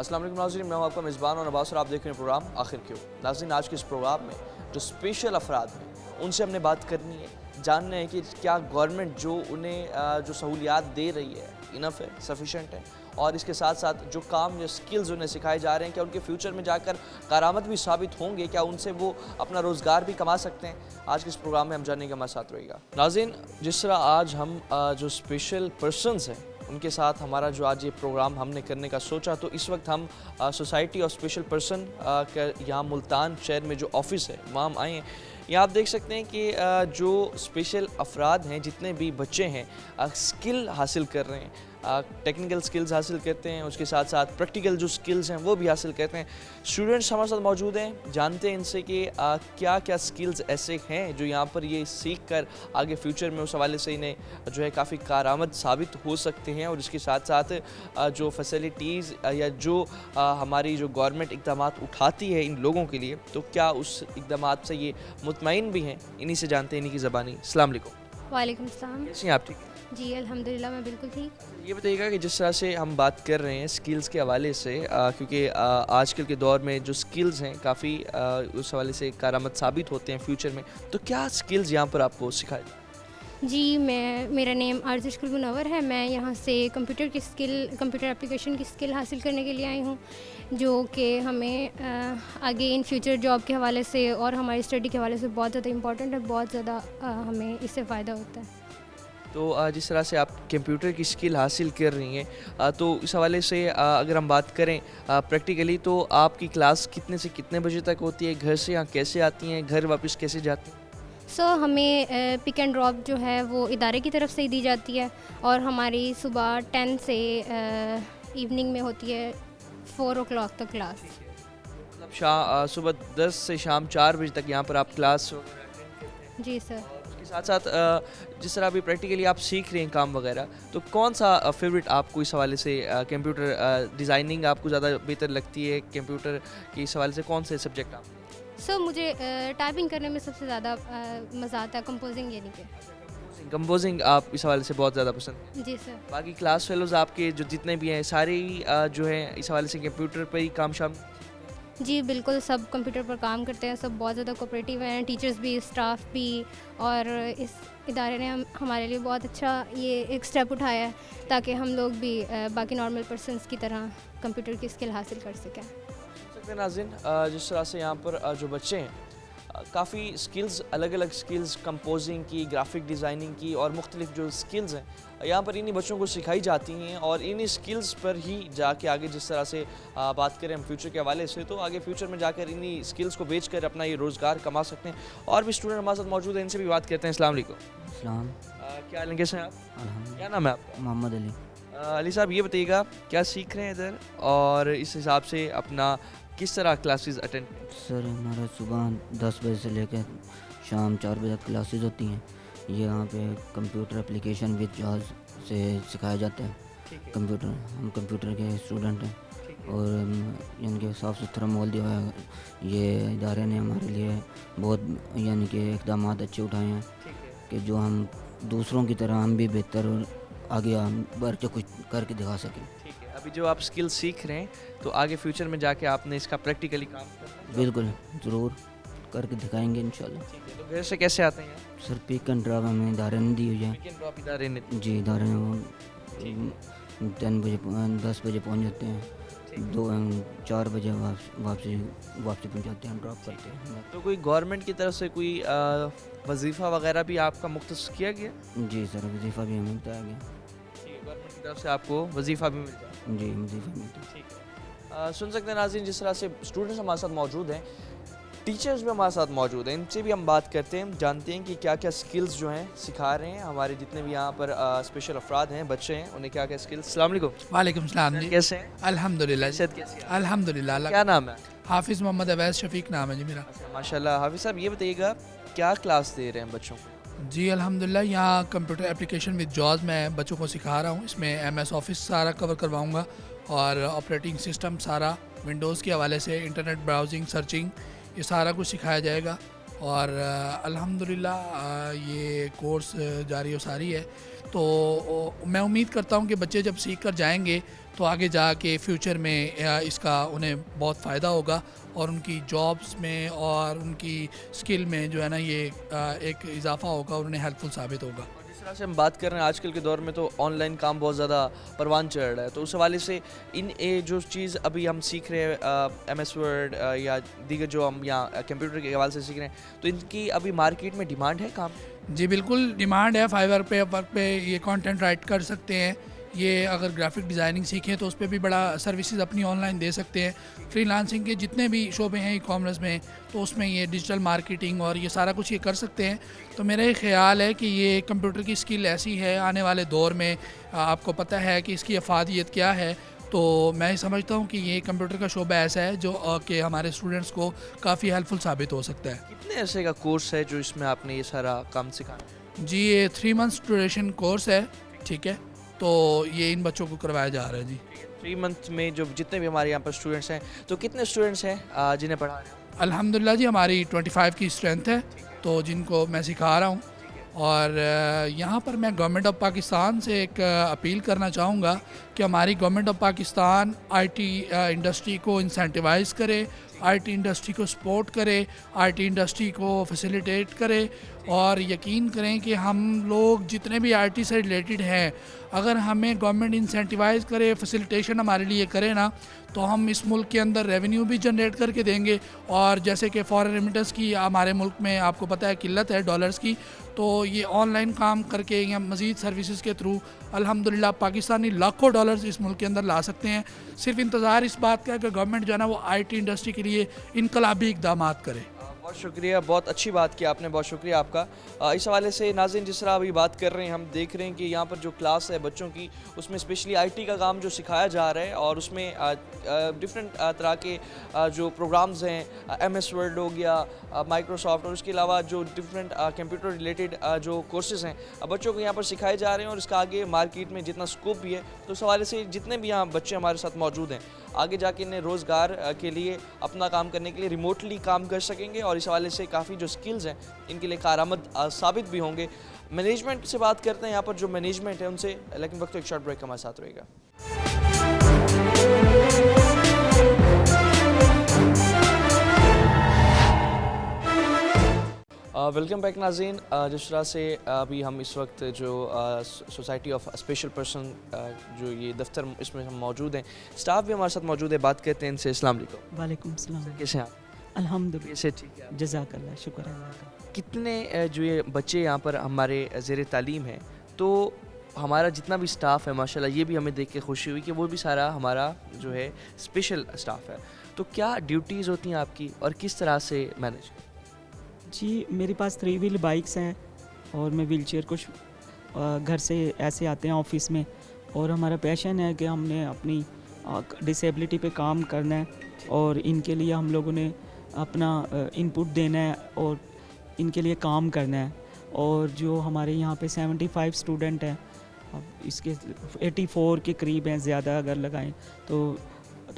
अस्सलाम वालेकुम नाज़रीन, मैं हूं आपका मेज़बान और नवाज़ और आप देख रहे हैं प्रोग्राम आखिर क्यों। नाज़रीन, आज के इस प्रोग्राम में जो स्पेशल अफराद हैं उनसे हमने बात करनी है, जानना है कि क्या गवर्नमेंट जो उन्हें जो सहूलियात दे रही है इनफ है, सफिशेंट है, और इसके साथ साथ जो काम जो स्किल्स उन्हें सिखाए जा रहे हैं क्या उनके फ्यूचर में जाकर कारामद भी साबित होंगे, क्या उनसे वो अपना रोज़गार भी कमा सकते हैं। आज के इस प्रोग्राम में हम जानने का हमारे साथ रहेगा। नाज़रीन, जिस तरह आज हम जो स्पेशल पर्सनस हैं उनके साथ हमारा जो आज ये प्रोग्राम हमने करने का सोचा, तो इस वक्त हम सोसाइटी ऑफ स्पेशल पर्सन का यहाँ मुल्तान शहर में जो ऑफिस है वहाँ हम आए हैं। यहाँ आप देख सकते हैं कि जो स्पेशल अफराद हैं, जितने भी बच्चे हैं स्किल हासिल कर रहे हैं, टेक्निकल स्किल्स हासिल करते हैं, उसके साथ साथ प्रैक्टिकल जो स्किल्स हैं वो भी हासिल करते हैं। स्टूडेंट्स हमारे साथ मौजूद हैं, जानते हैं इनसे कि क्या क्या स्किल्स ऐसे हैं जो यहाँ पर ये सीख कर आगे फ्यूचर में उस हवाले से इन्हें जो है काफ़ी कारआमद साबित हो सकते हैं। और इसके साथ साथ जो फैसिलिटीज़ या जो हमारी जो गवर्नमेंट इक़दाम उठाती है इन लोगों के लिए, तो क्या उस इक़दाम से ये मुतमईन भी हैं, इन्हीं से जानते हैं, इन्हीं की ज़बानी। अस्सलाम वालेकुम। वालेकुम सलाम। कैसी हैं आप? ठीक जी अल्हम्दुलिल्लाह, मैं बिल्कुल ठीक। ये बताइएगा कि जिस तरह से हम बात कर रहे हैं स्किल्स के हवाले से, क्योंकि आजकल के दौर में जो स्किल्स हैं काफ़ी उस हवाले से कारआमद साबित होते हैं फ्यूचर में, तो क्या स्किल्स यहाँ पर आपको सिखाए? जी, मेरा नेम आरज़ुश मुनव्वर है। मैं यहाँ से कंप्यूटर एप्लीकेशन की स्किल हासिल करने के लिए आई हूँ, जो कि हमें आगे इन फ्यूचर जॉब के हवाले से और हमारी स्टडी के हवाले से बहुत ज़्यादा इंपॉर्टेंट है, बहुत ज़्यादा हमें इससे फ़ायदा होता है। तो जिस तरह से आप कंप्यूटर की स्किल हासिल कर रही हैं, तो इस हवाले से अगर हम बात करें प्रैक्टिकली, तो आपकी क्लास कितने से कितने बजे तक होती है? घर से यहाँ कैसे आती हैं, घर वापस कैसे जाती हैं? हमें पिक एंड ड्रॉप जो है वो इदारे की तरफ से ही दी जाती है, और हमारी सुबह 10 से इवनिंग में होती है 4 o'clock तक क्लास। मतलब सुबह 10 से शाम 4 बजे तक यहाँ पर आप क्लास वगैरह अटेंड करते हैं? जी सर। उसके साथ साथ जिस तरह अभी प्रैक्टिकली आप सीख रहे हैं काम वगैरह, तो कौन सा फेवरेट आपको इस हवाले से कंप्यूटर डिज़ाइनिंग आपको ज़्यादा बेहतर लगती है? कंप्यूटर के इस हवाले से कौन से सब्जेक्ट आप? मुझे टाइपिंग करने में सबसे ज़्यादा मज़ा आता है, कंपोजिंग यानी कि। कंपोजिंग आप इस हवाले से बहुत ज़्यादा पसंद है? जी सर। बाकी क्लास फेलोज़ आपके जो जितने भी हैं सारे ही जो हैं इस हवाले से कंप्यूटर पर ही काम शाम? जी बिल्कुल, सब कंप्यूटर पर काम करते हैं, सब बहुत ज़्यादा कोऑपरेटिव हैं, टीचर्स भी, स्टाफ भी, और इस इदारे ने हमारे लिए बहुत अच्छा ये एक स्टेप उठाया है ताकि हम लोग भी बाकी नॉर्मल पर्सन्स की तरह कंप्यूटर की स्किल हासिल कर सकें। नाज़रीन, जिस तरह से यहाँ पर जो बच्चे हैं काफ़ी स्किल्स, अलग अलग स्किल्स, कंपोजिंग की, ग्राफिक डिज़ाइनिंग की और मुख्तलिफ जो स्किल्स हैं यहाँ पर इन्हीं बच्चों को सिखाई जाती हैं, और इन्हीं स्किल्स पर ही जाके आगे जिस तरह से बात करें हम फ्यूचर के हवाले से, तो आगे फ्यूचर में जाकर इन्हीं स्किल्स को बेच कर अपना ये रोज़गार कमा सकते हैं। और भी स्टूडेंट हमारे साथ मौजूद हैं, इनसे भी बात करते हैं। अस्सलाम वालेकुम। अस्सलाम। क्या हाल है, कैसे हैं आप? अल्हम्दुलिल्लाह। क्या नाम है आपका? मोहम्मद अली। अली साहब, ये बताइएगा क्या सीख रहे हैं इधर, और इस हिसाब से अपना किस तरह क्लासेस अटेंड? सर, हमारा सुबह 10 बजे से लेकर शाम 4 बजे तक क्लासेस होती हैं। ये यहाँ पे कंप्यूटर एप्लीकेशन विद जाज से सिखाया जाता है। कंप्यूटर, हम कंप्यूटर के स्टूडेंट हैं, और इनके साफ़ सुथरा माहौल दिया हुआ है। ये इदारे ने हमारे लिए बहुत यानी कि इक़दाम अच्छे उठाए हैं कि जो हम दूसरों की तरह हम भी बेहतर और आगे बढ़ के कुछ करके दिखा सकें। अभी जो आप स्किल सीख रहे हैं, तो आगे फ्यूचर में जाके आपने इसका प्रैक्टिकली काम करना है? बिल्कुल, ज़रूर करके दिखाएंगे इंशाल्लाह। तो घर से कैसे आते हैं? सर, पिक एंड ड्रॉप हमें इदारे ने दी हुई है। पिक एंड ड्रॉप इदारे ने? जी, इदारे में वो 10 बजे पहुंच जाते हैं, 4 बजे वापसी पहुंचाते हैं, ड्रॉप करते हैं। तो कोई गवर्नमेंट की तरफ से कोई वजीफ़ा वगैरह भी आपका मुख्तस किया गया? जी सर, वजीफ़ा भी हमें बताया गया। गवर्नमेंट की तरफ से आपको वजीफ़ा भी मिल जाए? जी, वजीफ़ा मिलता है। सुन सकते हैं नाज़रीन, जिस तरह से स्टूडेंट्स हमारे साथ मौजूद हैं, टीचर्स भी हमारे साथ मौजूद हैं, इनसे भी हम बात करते हैं, जानते हैं कि क्या क्या स्किल्स जो हैं सिखा रहे हैं हमारे जितने भी यहाँ पर स्पेशल अफराद हैं, बच्चे हैं, उन्हें क्या क्या स्किल्स। अस्सलाम वालेकुम। वालेकुम सलाम जी। कैसे हैं? अल्हम्दुलिल्लाह। सेहत कैसी है? अल्हम्दुलिल्लाह। क्या नाम है? हाफिज़ मोहम्मद अवैस शफीक नाम है जी मेरा। माशाल्लाह। हाफिज़ साहब, ये बताइएगा क्या क्लास दे रहे हैं बच्चों को? जी अल्हम्दुलिल्लाह, यहाँ कंप्यूटर एप्लीकेशन विद जॉज मैं बच्चों को सिखा रहा हूँ। इसमें MS ऑफिस सारा कवर करवाऊँगा, और ऑपरेटिंग सिस्टम सारा, विंडोज़ के हवाले से इंटरनेट ब्राउजिंग, सर्चिंग, ये सारा कुछ सिखाया जाएगा। اور الحمدللہ یہ کورس جاری و ساری ہے. تو میں امید کرتا ہوں کہ بچے جب سیکھ کر جائیں گے تو آگے جا کے فیوچر میں اس کا انہیں بہت فائدہ ہوگا اور ان کی جابس میں اور ان کی اسکل میں جو ہے نا یہ ایک اضافہ ہوگا اور انہیں ہیلپ فل ثابت ہوگا. جس طرح سے ہم بات کر رہے ہیں آج کل کے دور میں تو آن لائن کام بہت زیادہ پروان چڑھ رہا ہے, تو اس حوالے سے ان جو چیز ابھی ہم سیکھ رہے ہیں ایم ایس ورڈ یا دیگر جو ہم یہاں کمپیوٹر کے حوالے سے سیکھ رہے ہیں, تو ان کی ابھی مارکیٹ میں ڈیمانڈ ہے کام؟ جی بالکل ڈیمانڈ ہے. فائیور پہ ورک پہ یہ کانٹینٹ رائٹ کر سکتے ہیں. یہ اگر گرافک ڈیزائننگ سیکھیں تو اس پہ بھی بڑا سروسز اپنی آن لائن دے سکتے ہیں. فری لانسنگ کے جتنے بھی شعبے ہیں ای کامرس میں تو اس میں یہ ڈیجیٹل مارکیٹنگ اور یہ سارا کچھ یہ کر سکتے ہیں. تو میرا یہ خیال ہے کہ یہ کمپیوٹر کی اسکل ایسی ہے آنے والے دور میں آپ کو پتہ ہے کہ اس کی افادیت کیا ہے. تو میں سمجھتا ہوں کہ یہ کمپیوٹر کا شعبہ ایسا ہے جو کہ ہمارے اسٹوڈنٹس کو کافی ہیلپ فل ثابت ہو سکتا ہے. کتنے عرصے کا کورس ہے جو اس میں آپ نے یہ سارا کام سکھایا؟ جی یہ 3 months ڈیوریشن کورس ہے. ٹھیک ہے, تو یہ ان بچوں کو کروایا جا رہا ہے. جی 3 month میں جو جتنے بھی ہمارے یہاں پر اسٹوڈنٹس ہیں, تو کتنے اسٹوڈنٹس ہیں جنہیں پڑھا رہے ہیں؟ الحمدللہ جی ہماری 25 کی اسٹرینتھ ہے, تو جن کو میں سکھا رہا ہوں. اور یہاں پر میں گورنمنٹ آف پاکستان سے ایک اپیل کرنا چاہوں گا کہ ہماری government of Pakistan I T industry کو انسینٹیوائز کرے, آئی ٹی انڈسٹری کو سپورٹ کرے, آئی ٹی انڈسٹری کو فیسیلیٹیٹ کرے اور یقین کریں کہ ہم لوگ جتنے بھی آئی ٹی سے ریلیٹڈ ہیں اگر ہمیں گورنمنٹ انسینٹیوائز کرے, فیسیلیٹیشن ہمارے لیے کرے نا, تو ہم اس ملک کے اندر ریونیو بھی جنریٹ کر کے دیں گے. اور جیسے کہ فارن ریمیٹنس کی ہمارے ملک میں آپ کو پتہ ہے قلت ہے ڈالرز کی, تو یہ آن لائن کام کر کے یا مزید سروسز کے تھرو الحمدللہ پاکستانی لاکھوں ڈالرز اس ملک کے اندر لا سکتے ہیں. صرف انتظار اس بات کا ہے کہ گورنمنٹ جو ہے نا وہ آئی ٹی انڈسٹری کے لیے انقلابی اقدامات کرے. بہت شکریہ, بہت اچھی بات کی آپ نے, بہت شکریہ آپ کا. اس حوالے سے ناظرین جس طرح ابھی بات کر رہے ہیں, ہم دیکھ رہے ہیں کہ یہاں پر جو کلاس ہے بچوں کی اس میں اسپیشلی آئی ٹی کا کام جو سکھایا جا رہا ہے اور اس میں ڈفرینٹ طرح کے جو پروگرامز ہیں, ایم ایس ورڈ ہو گیا, مائکروسافٹ, اور اس کے علاوہ جو ڈفرینٹ کمپیوٹر ریلیٹڈ جو کورسز ہیں بچوں کو یہاں پر سکھائے جا رہے ہیں, اور اس کا آگے مارکیٹ میں جتنا اسکوپ بھی ہے, تو اس حوالے سے جتنے بھی یہاں بچے ہمارے ساتھ موجود ہیں آگے جا کے انہیں روزگار کے لیے اپنا کام کرنے کے لیے ریموٹلی کام کر سکیں گے, اور اس حوالے سے کافی جو سکلز ہیں ان کے لیے کارآمد ثابت بھی ہوں گے. مینجمنٹ سے بات کرتے ہیں یہاں پر جو مینجمنٹ ہے ان سے, لیکن وقت ایک شارٹ بریک ہمارے ساتھ رہے گا. ویلکم بیک ناظرین. جس طرح سے ابھی ہم اس وقت جو سوسائٹی آف اسپیشل پرسن جو یہ دفتر اس میں ہم موجود ہیں, اسٹاف بھی ہمارے ساتھ موجود ہے, بات کرتے ہیں ان سے. السلام علیکم. وعلیکم السلام. کیسے ہیں آپ؟ الحمدللہ کیسے ٹھیک ہے؟ جزاک اللہ, شکر اللہ کا. کتنے جو یہ بچے یہاں پر ہمارے زیر تعلیم ہیں, تو ہمارا جتنا بھی اسٹاف ہے ماشاءاللہ یہ بھی ہمیں دیکھ کے خوشی ہوئی کہ وہ بھی سارا ہمارا جو ہے اسپیشل اسٹاف ہے, تو کیا ڈیوٹیز ہوتی ہیں آپ کی اور کس طرح سے مینیج؟ جی میرے پاس 3 wheel بائکس ہیں اور میں ویل چیئر کچھ گھر سے ایسے آتے ہیں آفس میں, اور ہمارا پیشن ہے کہ ہم نے اپنی ڈسیبلٹی پہ کام کرنا ہے اور ان کے لیے ہم لوگوں نے اپنا ان پٹ دینا ہے اور ان کے لیے کام کرنا ہے. اور جو ہمارے یہاں پہ 75 اسٹوڈنٹ ہیں, اس کے 84 کے قریب ہیں, زیادہ اگر لگائیں تو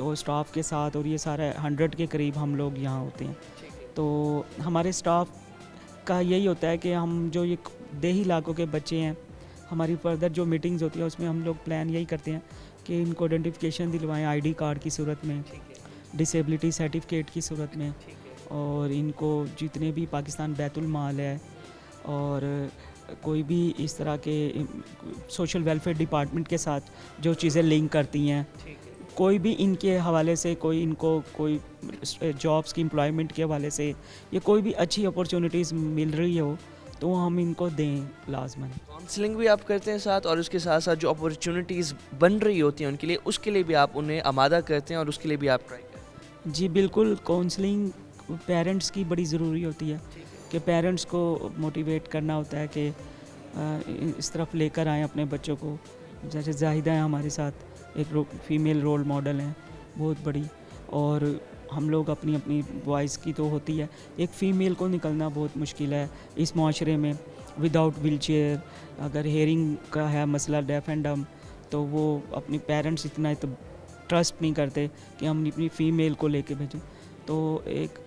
اسٹاف کے ساتھ, اور یہ سارا 100 کے قریب ہم لوگ یہاں ہوتے ہیں. تو ہمارے اسٹاف کا یہی ہوتا ہے کہ ہم جو یہ دیہی علاقوں کے بچے ہیں, ہماری فردر جو میٹنگز ہوتی ہیں اس میں ہم لوگ پلان یہی کرتے ہیں کہ ان کو آئیڈینٹیفیکیشن دلوائیں آئی ڈی کارڈ کی صورت میں, ڈسیبلٹی سرٹیفکیٹ کی صورت میں, اور ان کو جتنے بھی پاکستان بیت المال ہے اور کوئی بھی اس طرح کے سوشل ویلفیئر ڈپارٹمنٹ کے ساتھ جو چیزیں لنک کرتی ہیں, کوئی بھی ان کے حوالے سے کوئی ان کو کوئی جابس کی امپلائمنٹ کے حوالے سے یا کوئی بھی اچھی اپرچونیٹیز مل رہی ہو تو ہم ان کو دیں لازماً. کاؤنسلنگ بھی آپ کرتے ہیں ساتھ, اور اس کے ساتھ ساتھ جو اپرچونیٹیز بن رہی ہوتی ہیں ان کے لیے, اس کے لیے بھی آپ انہیں آمادہ کرتے ہیں اور اس کے لیے بھی آپ ٹرائی کرتے ہیں؟ جی بالکل, کاؤنسلنگ پیرنٹس کی بڑی ضروری ہوتی ہے کہ پیرنٹس کو موٹیویٹ کرنا ہوتا ہے کہ اس طرف لے کر آئیں اپنے بچوں کو. جیسے زاہدہ ہیں ہمارے ساتھ, ایک فیمیل رول ماڈل ہیں بہت بڑی, اور ہم لوگ اپنی وائس کی تو ہوتی ہے, ایک فیمیل کو نکلنا بہت مشکل ہے اس معاشرے میں وداؤٹ ویل چیئر. اگر ہیئرنگ کا ہے مسئلہ ڈیف اینڈ ڈم, تو وہ اپنی پیرنٹس اتنا ٹرسٹ نہیں کرتے کہ ہم اپنی فیمیل کو لے کے بھیجیں. تو ایک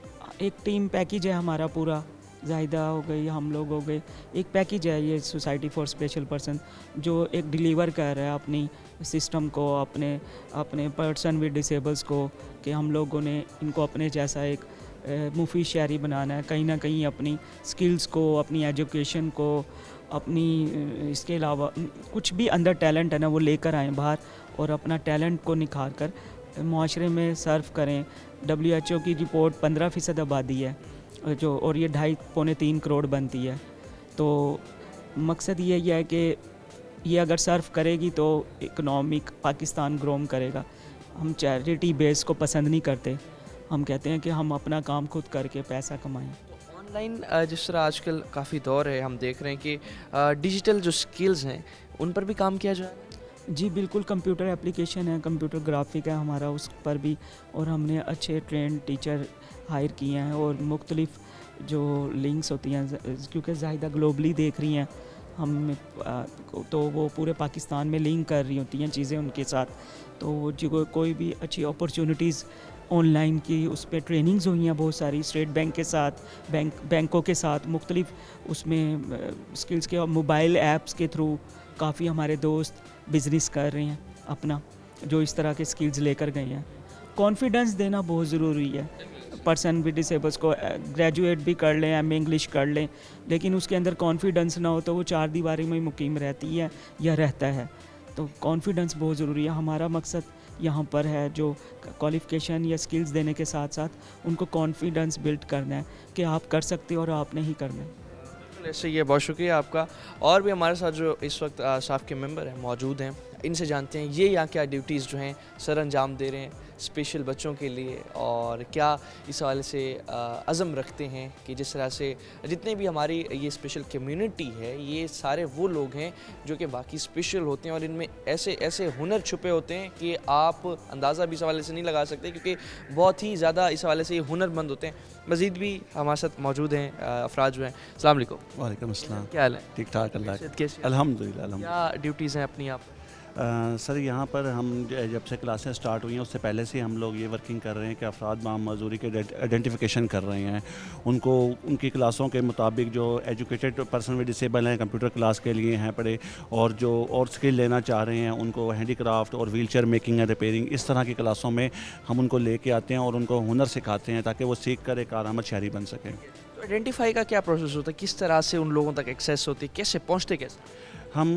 ٹیم پیکیج ہے ہمارا پورا जाहिदा हो गई, हम लोग हो गए, एक पैकेज है ये सोसाइटी फॉर स्पेशल पर्सन जो एक डिलीवर कर रहा है अपनी सिस्टम को, अपने अपने पर्सन विद डिसेबल्स को, कि हम लोगों ने इनको अपने जैसा एक मुफीद शहरी बनाना है, कहीं ना कहीं अपनी स्किल्स को, अपनी एजुकेशन को, अपनी इसके अलावा कुछ भी अंदर टैलेंट है ना वो लेकर आएँ बाहर और अपना टैलेंट को निखार कर माशरे में सर्व करें। WHO की रिपोर्ट 15% आबादी है जो, और ये 2.5-3 करोड़ बनती है। तो मकसद यही है कि ये अगर सर्व करेगी तो इकनॉमिक पाकिस्तान ग्रोम करेगा। हम चैरिटी बेस को पसंद नहीं करते, हम कहते हैं कि हम अपना काम खुद करके पैसा कमाएं। ऑनलाइन जिस तरह आजकल काफ़ी दौर है, हम देख रहे हैं कि डिजिटल जो स्किल्स हैं उन पर भी काम किया जा रहा है। जी बिल्कुल, कंप्यूटर एप्लीकेशन है, कंप्यूटर ग्राफिक है हमारा, उस पर भी, और हमने अच्छे ट्रेंड टीचर हायर किए हैं और मुख्तलिफ जो लिंक्स होती हैं, क्योंकि ज़ाहिदा ग्लोबली देख रही हैं हम, तो वो पूरे पाकिस्तान में लिंक कर रही होती हैं चीज़ें उनके साथ। तो जो कोई भी अच्छी अपॉर्चुनिटीज़ ऑनलाइन की, उस पर ट्रेनिंग्स हुई हैं बहुत सारी, स्टेट बैंक के साथ, बैंकों के साथ, मुख्तलिफ उसमें स्किल्स के, और मोबाइल ऐप्स के थ्रू काफ़ी हमारे दोस्त बिज़नेस कर रहे हैं अपना, जो इस तरह के स्किल्स लेकर गए हैं। कॉन्फिडेंस देना बहुत ज़रूरी है। पर्सन विद डिसेबल्स को ग्रेजुएट भी कर लें, एम इंग्लिश कर लें, लेकिन उसके अंदर कॉन्फिडेंस ना हो तो वो चार दीवारी में मुकीम रहती है या रहता है। तो कॉन्फिडेंस बहुत ज़रूरी है। हमारा मकसद यहाँ पर है जो क्वालिफ़िकेशन या स्किल्स देने के साथ साथ उनको कॉन्फिडेंस बिल्ड करना है कि आप कर सकते हो और आपने ही करना है। ऐसे ये बहुत शुक्रिया आपका। और भी हमारे साथ जो इस वक्त स्टाफ के मेंबर हैं मौजूद हैं, इनसे जानते हैं ये यहाँ क्या ड्यूटीज़ जो हैं सर अंजाम दे रहे हैं स्पेशल बच्चों के लिए, और क्या इस हवाले से अज़म रखते हैं कि जिस तरह से जितने भी हमारी ये स्पेशल कम्युनिटी है, ये सारे वो लोग हैं जो कि बाकी स्पेशल होते हैं और इनमें ऐसे ऐसे हुनर छुपे होते हैं कि आप अंदाज़ा भी इस हवाले से नहीं लगा सकते, क्योंकि बहुत ही ज़्यादा इस हवाले से ये हुनरमंद होते हैं। मज़ीद भी हमारे साथ मौजूद हैं अफराद जो हैं। अस्सलाम वालेकुम। वालेकुम अस्सलाम। क्या हाल है? ठीक ठाक, अल्लाह सेहत कैसी है? अल्हम्दुलिल्लाह। क्या ड्यूटीज़ हैं अपनी आप? सर यहाँ पर हम जब से क्लासेस स्टार्ट हुई हैं उससे पहले से हम लोग ये वर्किंग कर रहे हैं कि अफराद माम मजदूरी के आइडेंटिफिकेशन कर रहे हैं, उनको उनकी क्लासों के मुताबिक जो एजुकेटेड पर्सन विद डिसेबल हैं कंप्यूटर क्लास के लिए हैं पढ़े, और जो और स्किल लेना चाह रहे हैं उनको हैंडीक्राफ्ट और व्हीलचेयर मेकिंग एंड रिपेयरिंग, इस तरह की क्लासों में हम उनको लेके आते हैं और उनको हुनर सिखाते हैं ताकि वो सीख कर एक कारआमद शहरी बन सकें। तो आइडेंटिफाई का क्या प्रोसेस होता है, किस तरह से उन लोगों तक एक्सेस होती है, कैसे पहुँचते कैसे? हम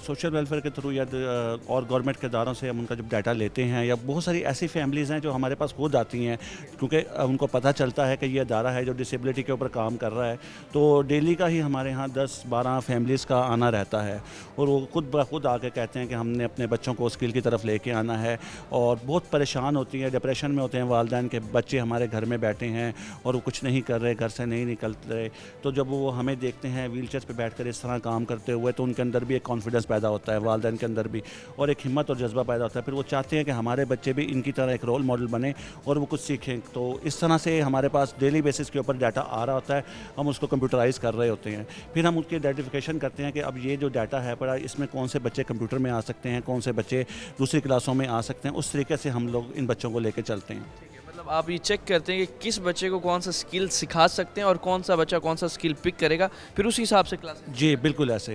सोशल वेलफेयर के थ्रू या और गवर्नमेंट के इदारों से हम उनका जब डाटा लेते हैं, या बहुत सारी ऐसी फैमिलीज़ हैं जो हमारे पास खुद आती हैं, क्योंकि उनको पता चलता है कि ये अदारा है जो डिसेबिलिटी के ऊपर काम कर रहा है, तो डेली का ही हमारे यहाँ 10-12 फैमिलीज़ का आना रहता है, और वो खुद ब खुद आके कहते हैं कि हमने अपने बच्चों को स्किल की तरफ लेके आना है, और बहुत परेशान होती हैं, डिप्रेशन में होते हैं वालिदैन के बच्चे हमारे घर में बैठे हैं और वो कुछ नहीं कर रहे, घर से नहीं निकल रहे। तो जब वो हमें देखते हैं व्हीलचेयर पे बैठकर इस तरह काम करते हुए, तो उनके अंदर भी एक कॉन्फिडेंस पैदा होता है, वालिदैन के अंदर भी, और एक हिम्मत और जज्बा पैदा होता है। फिर वो चाहते हैं कि हमारे बच्चे भी इनकी तरह एक रोल मॉडल बने और वो कुछ सीखें। तो इस तरह से हमारे पास डेली बेसिस के ऊपर डाटा आ रहा होता है, हम उसको कंप्यूटराइज़ कर रहे होते हैं। फिर हम उसकी आइडेंटिफिकेशन करते हैं कि अब ये जो डाटा है पड़ा, इसमें कौन से बच्चे कंप्यूटर में आ सकते हैं, कौन से बच्चे दूसरी क्लासों में आ सकते हैं। उस तरीके से हम लोग इन बच्चों को लेकर चलते हैं। मतलब आप ये चेक करते हैं कि किस बच्चे को कौन सा स्किल सिखा सकते हैं और कौन सा बच्चा कौन सा स्किल पिक करेगा, फिर उसी हिसाब से क्लास। जी बिल्कुल ऐसे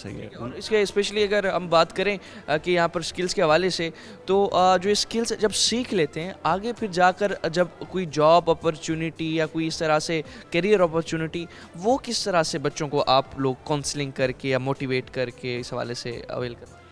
ही है। और इसके स्पेशली अगर हम बात करें कि यहाँ पर स्किल्स के हवाले से, तो जो ये स्किल्स जब सीख लेते हैं आगे फिर जाकर जब कोई जॉब अपॉर्चुनिटी या कोई इस तरह से करियर अपॉर्चुनिटी, वो किस तरह से बच्चों को आप लोग काउंसलिंग करके या मोटिवेट करके इस हवाले से अवेल करते हैं?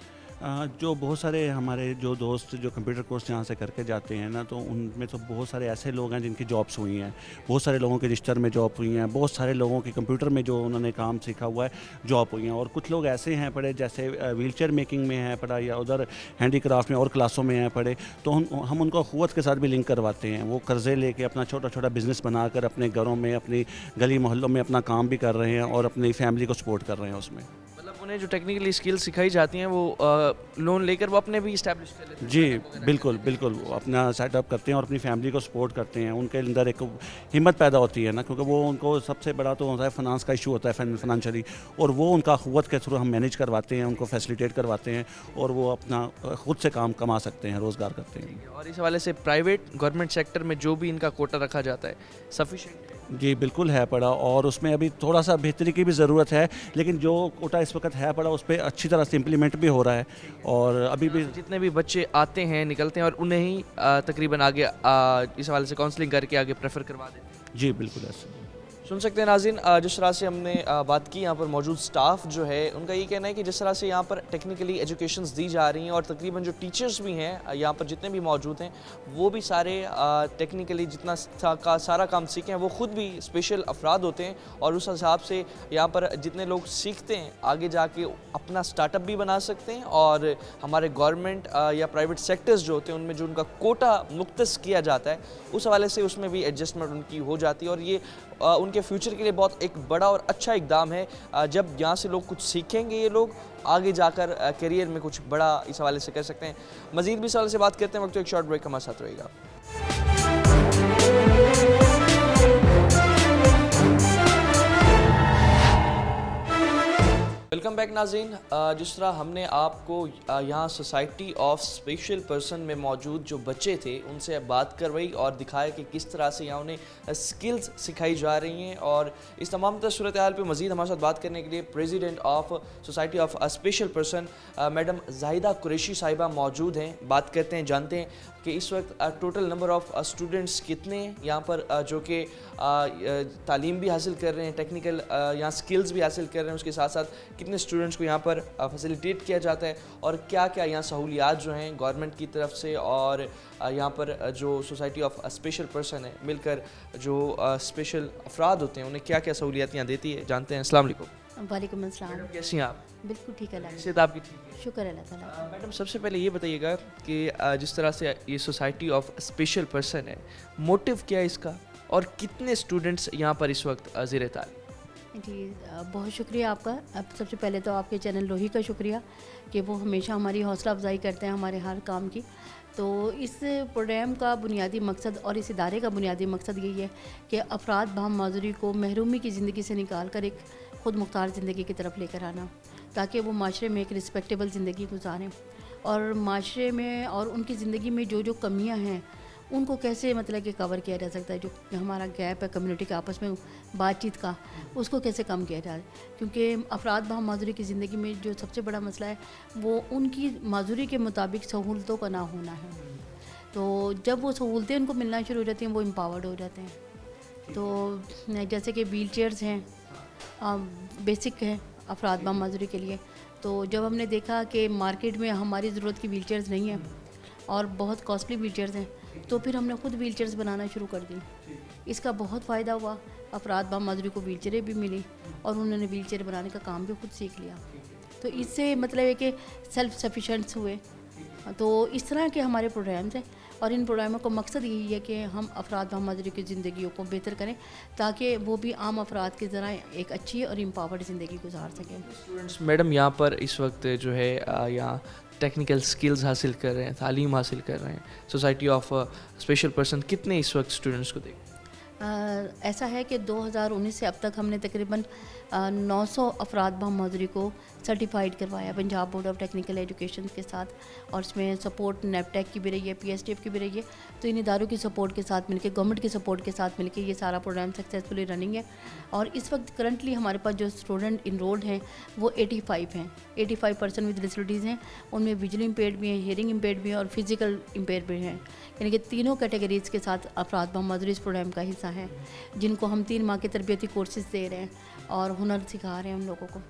जो बहुत सारे हमारे जो दोस्त जो कंप्यूटर कोर्स यहाँ से करके जाते हैं ना, तो उनमें तो बहुत सारे ऐसे लोग हैं जिनकी जॉब्स हुई हैं, बहुत सारे लोगों के रजिस्टर में जॉब हुई हैं, बहुत सारे लोगों की कंप्यूटर में जो उन्होंने काम सीखा हुआ है जॉब हुई हैं, और कुछ लोग ऐसे हैं पढ़े जैसे व्हीलचेयर मेकिंग में हैं पढ़ा, या उधर हैंडीक्राफ्ट में और क्लासों में हैं पढ़े, तो हम उनको क़ुव्वत के साथ भी लिंक करवाते हैं। वो कर्ज़े लेके अपना छोटा छोटा बिज़नेस बनाकर अपने घरों में, अपनी गली मोहल्लों में अपना काम भी कर रहे हैं और अपनी फैमिली को सपोर्ट कर रहे हैं उसमें। उन्हें जो टेक्निकली स्किल सिखाई जाती हैं वो लोन लेकर वो अपने भी इस्टेब्लिश कर लेते हैं। जी बिल्कुल वो अपना सेटअप करते हैं और अपनी फैमिली को सपोर्ट करते हैं। उनके अंदर एक हिम्मत पैदा होती है ना, क्योंकि वो उनको सबसे बड़ा तो होता है फाइनेंस का इशू होता है फाइनेंशियली, और वो उनका क़ुव्वत के थ्रू हम मैनेज करवाते हैं, उनको फैसिलिटेट करवाते हैं और वो अपना खुद से काम कमा सकते हैं, रोज़गार करते हैं। और इस हवाले से प्राइवेट गवर्नमेंट सेक्टर में जो भी इनका कोटा रखा जाता है सफिशिएंट? جی بالکل ہے پڑا، اور اس میں ابھی تھوڑا سا بہتری کی بھی ضرورت ہے، لیکن جو کوٹا اس وقت ہے پڑا اس پہ اچھی طرح سے امپلیمنٹ بھی ہو رہا ہے، اور ابھی بھی جتنے بھی بچے آتے ہیں نکلتے ہیں اور انہیں ہی تقریباً آگے اس حوالے سے کاؤنسلنگ کر کے آگے پریفر کروا دیتے ہیں. جی بالکل ایسا. سن سکتے ہیں ناظرین، جس طرح سے ہم نے بات کی یہاں پر موجود سٹاف جو ہے ان کا یہ کہنا ہے کہ جس طرح سے یہاں پر ٹیکنیکلی ایجوکیشنز دی جا رہی ہیں اور تقریباً جو ٹیچرز بھی ہیں یہاں پر جتنے بھی موجود ہیں وہ بھی سارے ٹیکنیکلی جتنا سارا کام سیکھیں وہ خود بھی اسپیشل افراد ہوتے ہیں، اور اس حساب سے یہاں پر جتنے لوگ سیکھتے ہیں آگے جا کے اپنا سٹارٹ اپ بھی بنا سکتے ہیں، اور ہمارے گورنمنٹ یا پرائیویٹ سیکٹرز جو ہوتے ہیں ان میں جو ان کا کوٹا مختص کیا جاتا ہے اس حوالے سے اس میں بھی ایڈجسٹمنٹ ان کی ہو جاتی ہے، اور یہ ان کے فیوچر کے لیے بہت ایک بڑا اور اچھا اقدام ہے. جب یہاں سے لوگ کچھ سیکھیں گے یہ لوگ آگے جا کر کیریئر میں کچھ بڑا اس حوالے سے کر سکتے ہیں. مزید بھی اس حوالے سے بات کرتے ہیں وقت ایک شارٹ بریک ہمارے ساتھ رہے گا. ویلکم بیک ناظرین. جس طرح ہم نے آپ کو یہاں سوسائٹی آف اسپیشل پرسن میں موجود جو بچے تھے ان سے بات کروائی اور دکھایا کہ کس طرح سے یہاں انہیں اسکلز سکھائی جا رہی ہیں، اور اس تمام صورتحال پہ مزید ہمارے ساتھ بات کرنے کے لیے president of society of special person madam Zahida Qureshi صاحبہ موجود ہیں. بات کرتے ہیں، جانتے ہیں کہ اس وقت ٹوٹل نمبر آف اسٹوڈنٹس کتنے ہیں یہاں پر جو کہ تعلیم بھی حاصل کر رہے ہیں، ٹیکنیکل یہاں سکلز بھی حاصل کر رہے ہیں، اس کے ساتھ ساتھ کتنے اسٹوڈنٹس کو یہاں پر فیسیلیٹیٹ کیا جاتا ہے، اور کیا کیا یہاں سہولیات جو ہیں گورنمنٹ کی طرف سے اور یہاں پر جو سوسائٹی آف اسپیشل پرسن ہے مل کر جو اسپیشل افراد ہوتے ہیں انہیں کیا کیا سہولیات یہاں دیتی ہے. جانتے ہیں. السلام علیکم. وعلیکم السلام. کیسی ہیں آپ؟ بالکل ٹھیک ہے اللہ صحت آپ کی ٹھیک ہے؟ شکر اللہ تعالیٰ. میڈم سب سے پہلے یہ بتائیے گا کہ جس طرح سے یہ سوسائٹی آف اسپیشل پرسن ہے موٹیو کیا ہے اس کا، اور کتنے اسٹوڈنٹس یہاں پر اس وقت زیر تعلیم؟ جی بہت شکریہ آپ کا. اب سب سے پہلے تو آپ کے چینل روہی کا شکریہ کہ وہ ہمیشہ ہماری حوصلہ افزائی کرتے ہیں ہمارے ہر کام کی. تو اس پروگرام کا بنیادی مقصد اور اس ادارے کا بنیادی مقصد یہی ہے کہ افراد بہم معذوری کو محرومی کی زندگی سے نکال کر ایک خود مختار زندگی کی طرف لے کر آنا، تاکہ وہ معاشرے میں ایک رسپیکٹیبل زندگی گزاریں، اور معاشرے میں اور ان کی زندگی میں جو جو کمیاں ہیں ان کو کیسے مطلب کہ کور کیا جا سکتا ہے. جو ہمارا گیپ ہے کمیونٹی کا آپس میں بات چیت کا، اس کو کیسے کم کیا جائے، کیونکہ افراد بہم معذوری کی زندگی میں جو سب سے بڑا مسئلہ ہے وہ ان کی معذوری کے مطابق سہولتوں کا نہ ہونا ہے. تو جب وہ سہولتیں ان کو ملنا شروع ہو جاتی ہیں وہ امپاورڈ ہو جاتے ہیں. تو جیسے کہ ویل چیئرز ہیں، بیسک ہیں افراد بہم معذوری کے لیے. تو جب ہم نے دیکھا کہ مارکیٹ میں ہماری ضرورت کی ویل چیئرز نہیں ہیں اور بہت کاسٹلی ویل چیئرز ہیں، تو پھر ہم نے خود ویل چیئرز بنانا شروع کر دی. اس کا بہت فائدہ ہوا. افراد بہم معذوری کو ویل چیئریں بھی ملی اور انہوں نے ویل چیئر بنانے کا کام بھی خود سیکھ لیا. تو اس سے مطلب ہے کہ سیلف سفیشینٹس ہوئے. تو اس طرح کے ہمارے پروگرامز ہیں، اور ان پروگراموں کا مقصد یہی ہے کہ ہم افراد بہم معذوری کی زندگیوں کو بہتر کریں تاکہ وہ بھی عام افراد کی طرح ایک اچھی اور امپاورڈ زندگی گزار سکیں. اسٹوڈنٹس میڈم یہاں پر اس وقت جو ہے یہاں ٹیکنیکل سکلز حاصل کر رہے ہیں، تعلیم حاصل کر رہے ہیں. سوسائٹی آف اسپیشل پرسن کتنے اس وقت اسٹوڈنٹس کو دے گا؟ ایسا ہے کہ 2019 سے اب تک ہم نے تقریباً 900 افراد بہم معذوری کو سرٹیفائڈ کروایا Punjab board of technical education کے ساتھ، اور اس میں سپورٹ نیپٹیک کی بھی رہی ہے، پی ایس ٹی ایف کی بھی رہی ہے. تو ان اداروں کی سپورٹ کے ساتھ مل کے، گورنمنٹ کی سپورٹ کے ساتھ مل کے یہ سارا پروگرام سکسیزفلی رننگ ہے. اور اس وقت کرنٹلی ہمارے پاس جو اسٹوڈنٹ انرولڈ ہیں وہ 85 ہیں. 85% ود ڈسیبلٹیز ہیں. ان میں ویژولی امپیئرڈ بھی ہیں، ہیئرنگ امپیئرڈ بھی ہیں، اور فزیکل امپیئر بھی ہیں. یعنی کہ تینوں کیٹیگریز کے ساتھ افراد بہم معذوری اس پروگرام کا حصہ ہیں، جن کو ہم 3 ماہ کے تربیتی کورسز دے رہے ہیں اور ہنر سکھا رہے ہیں ان لوگوں کو.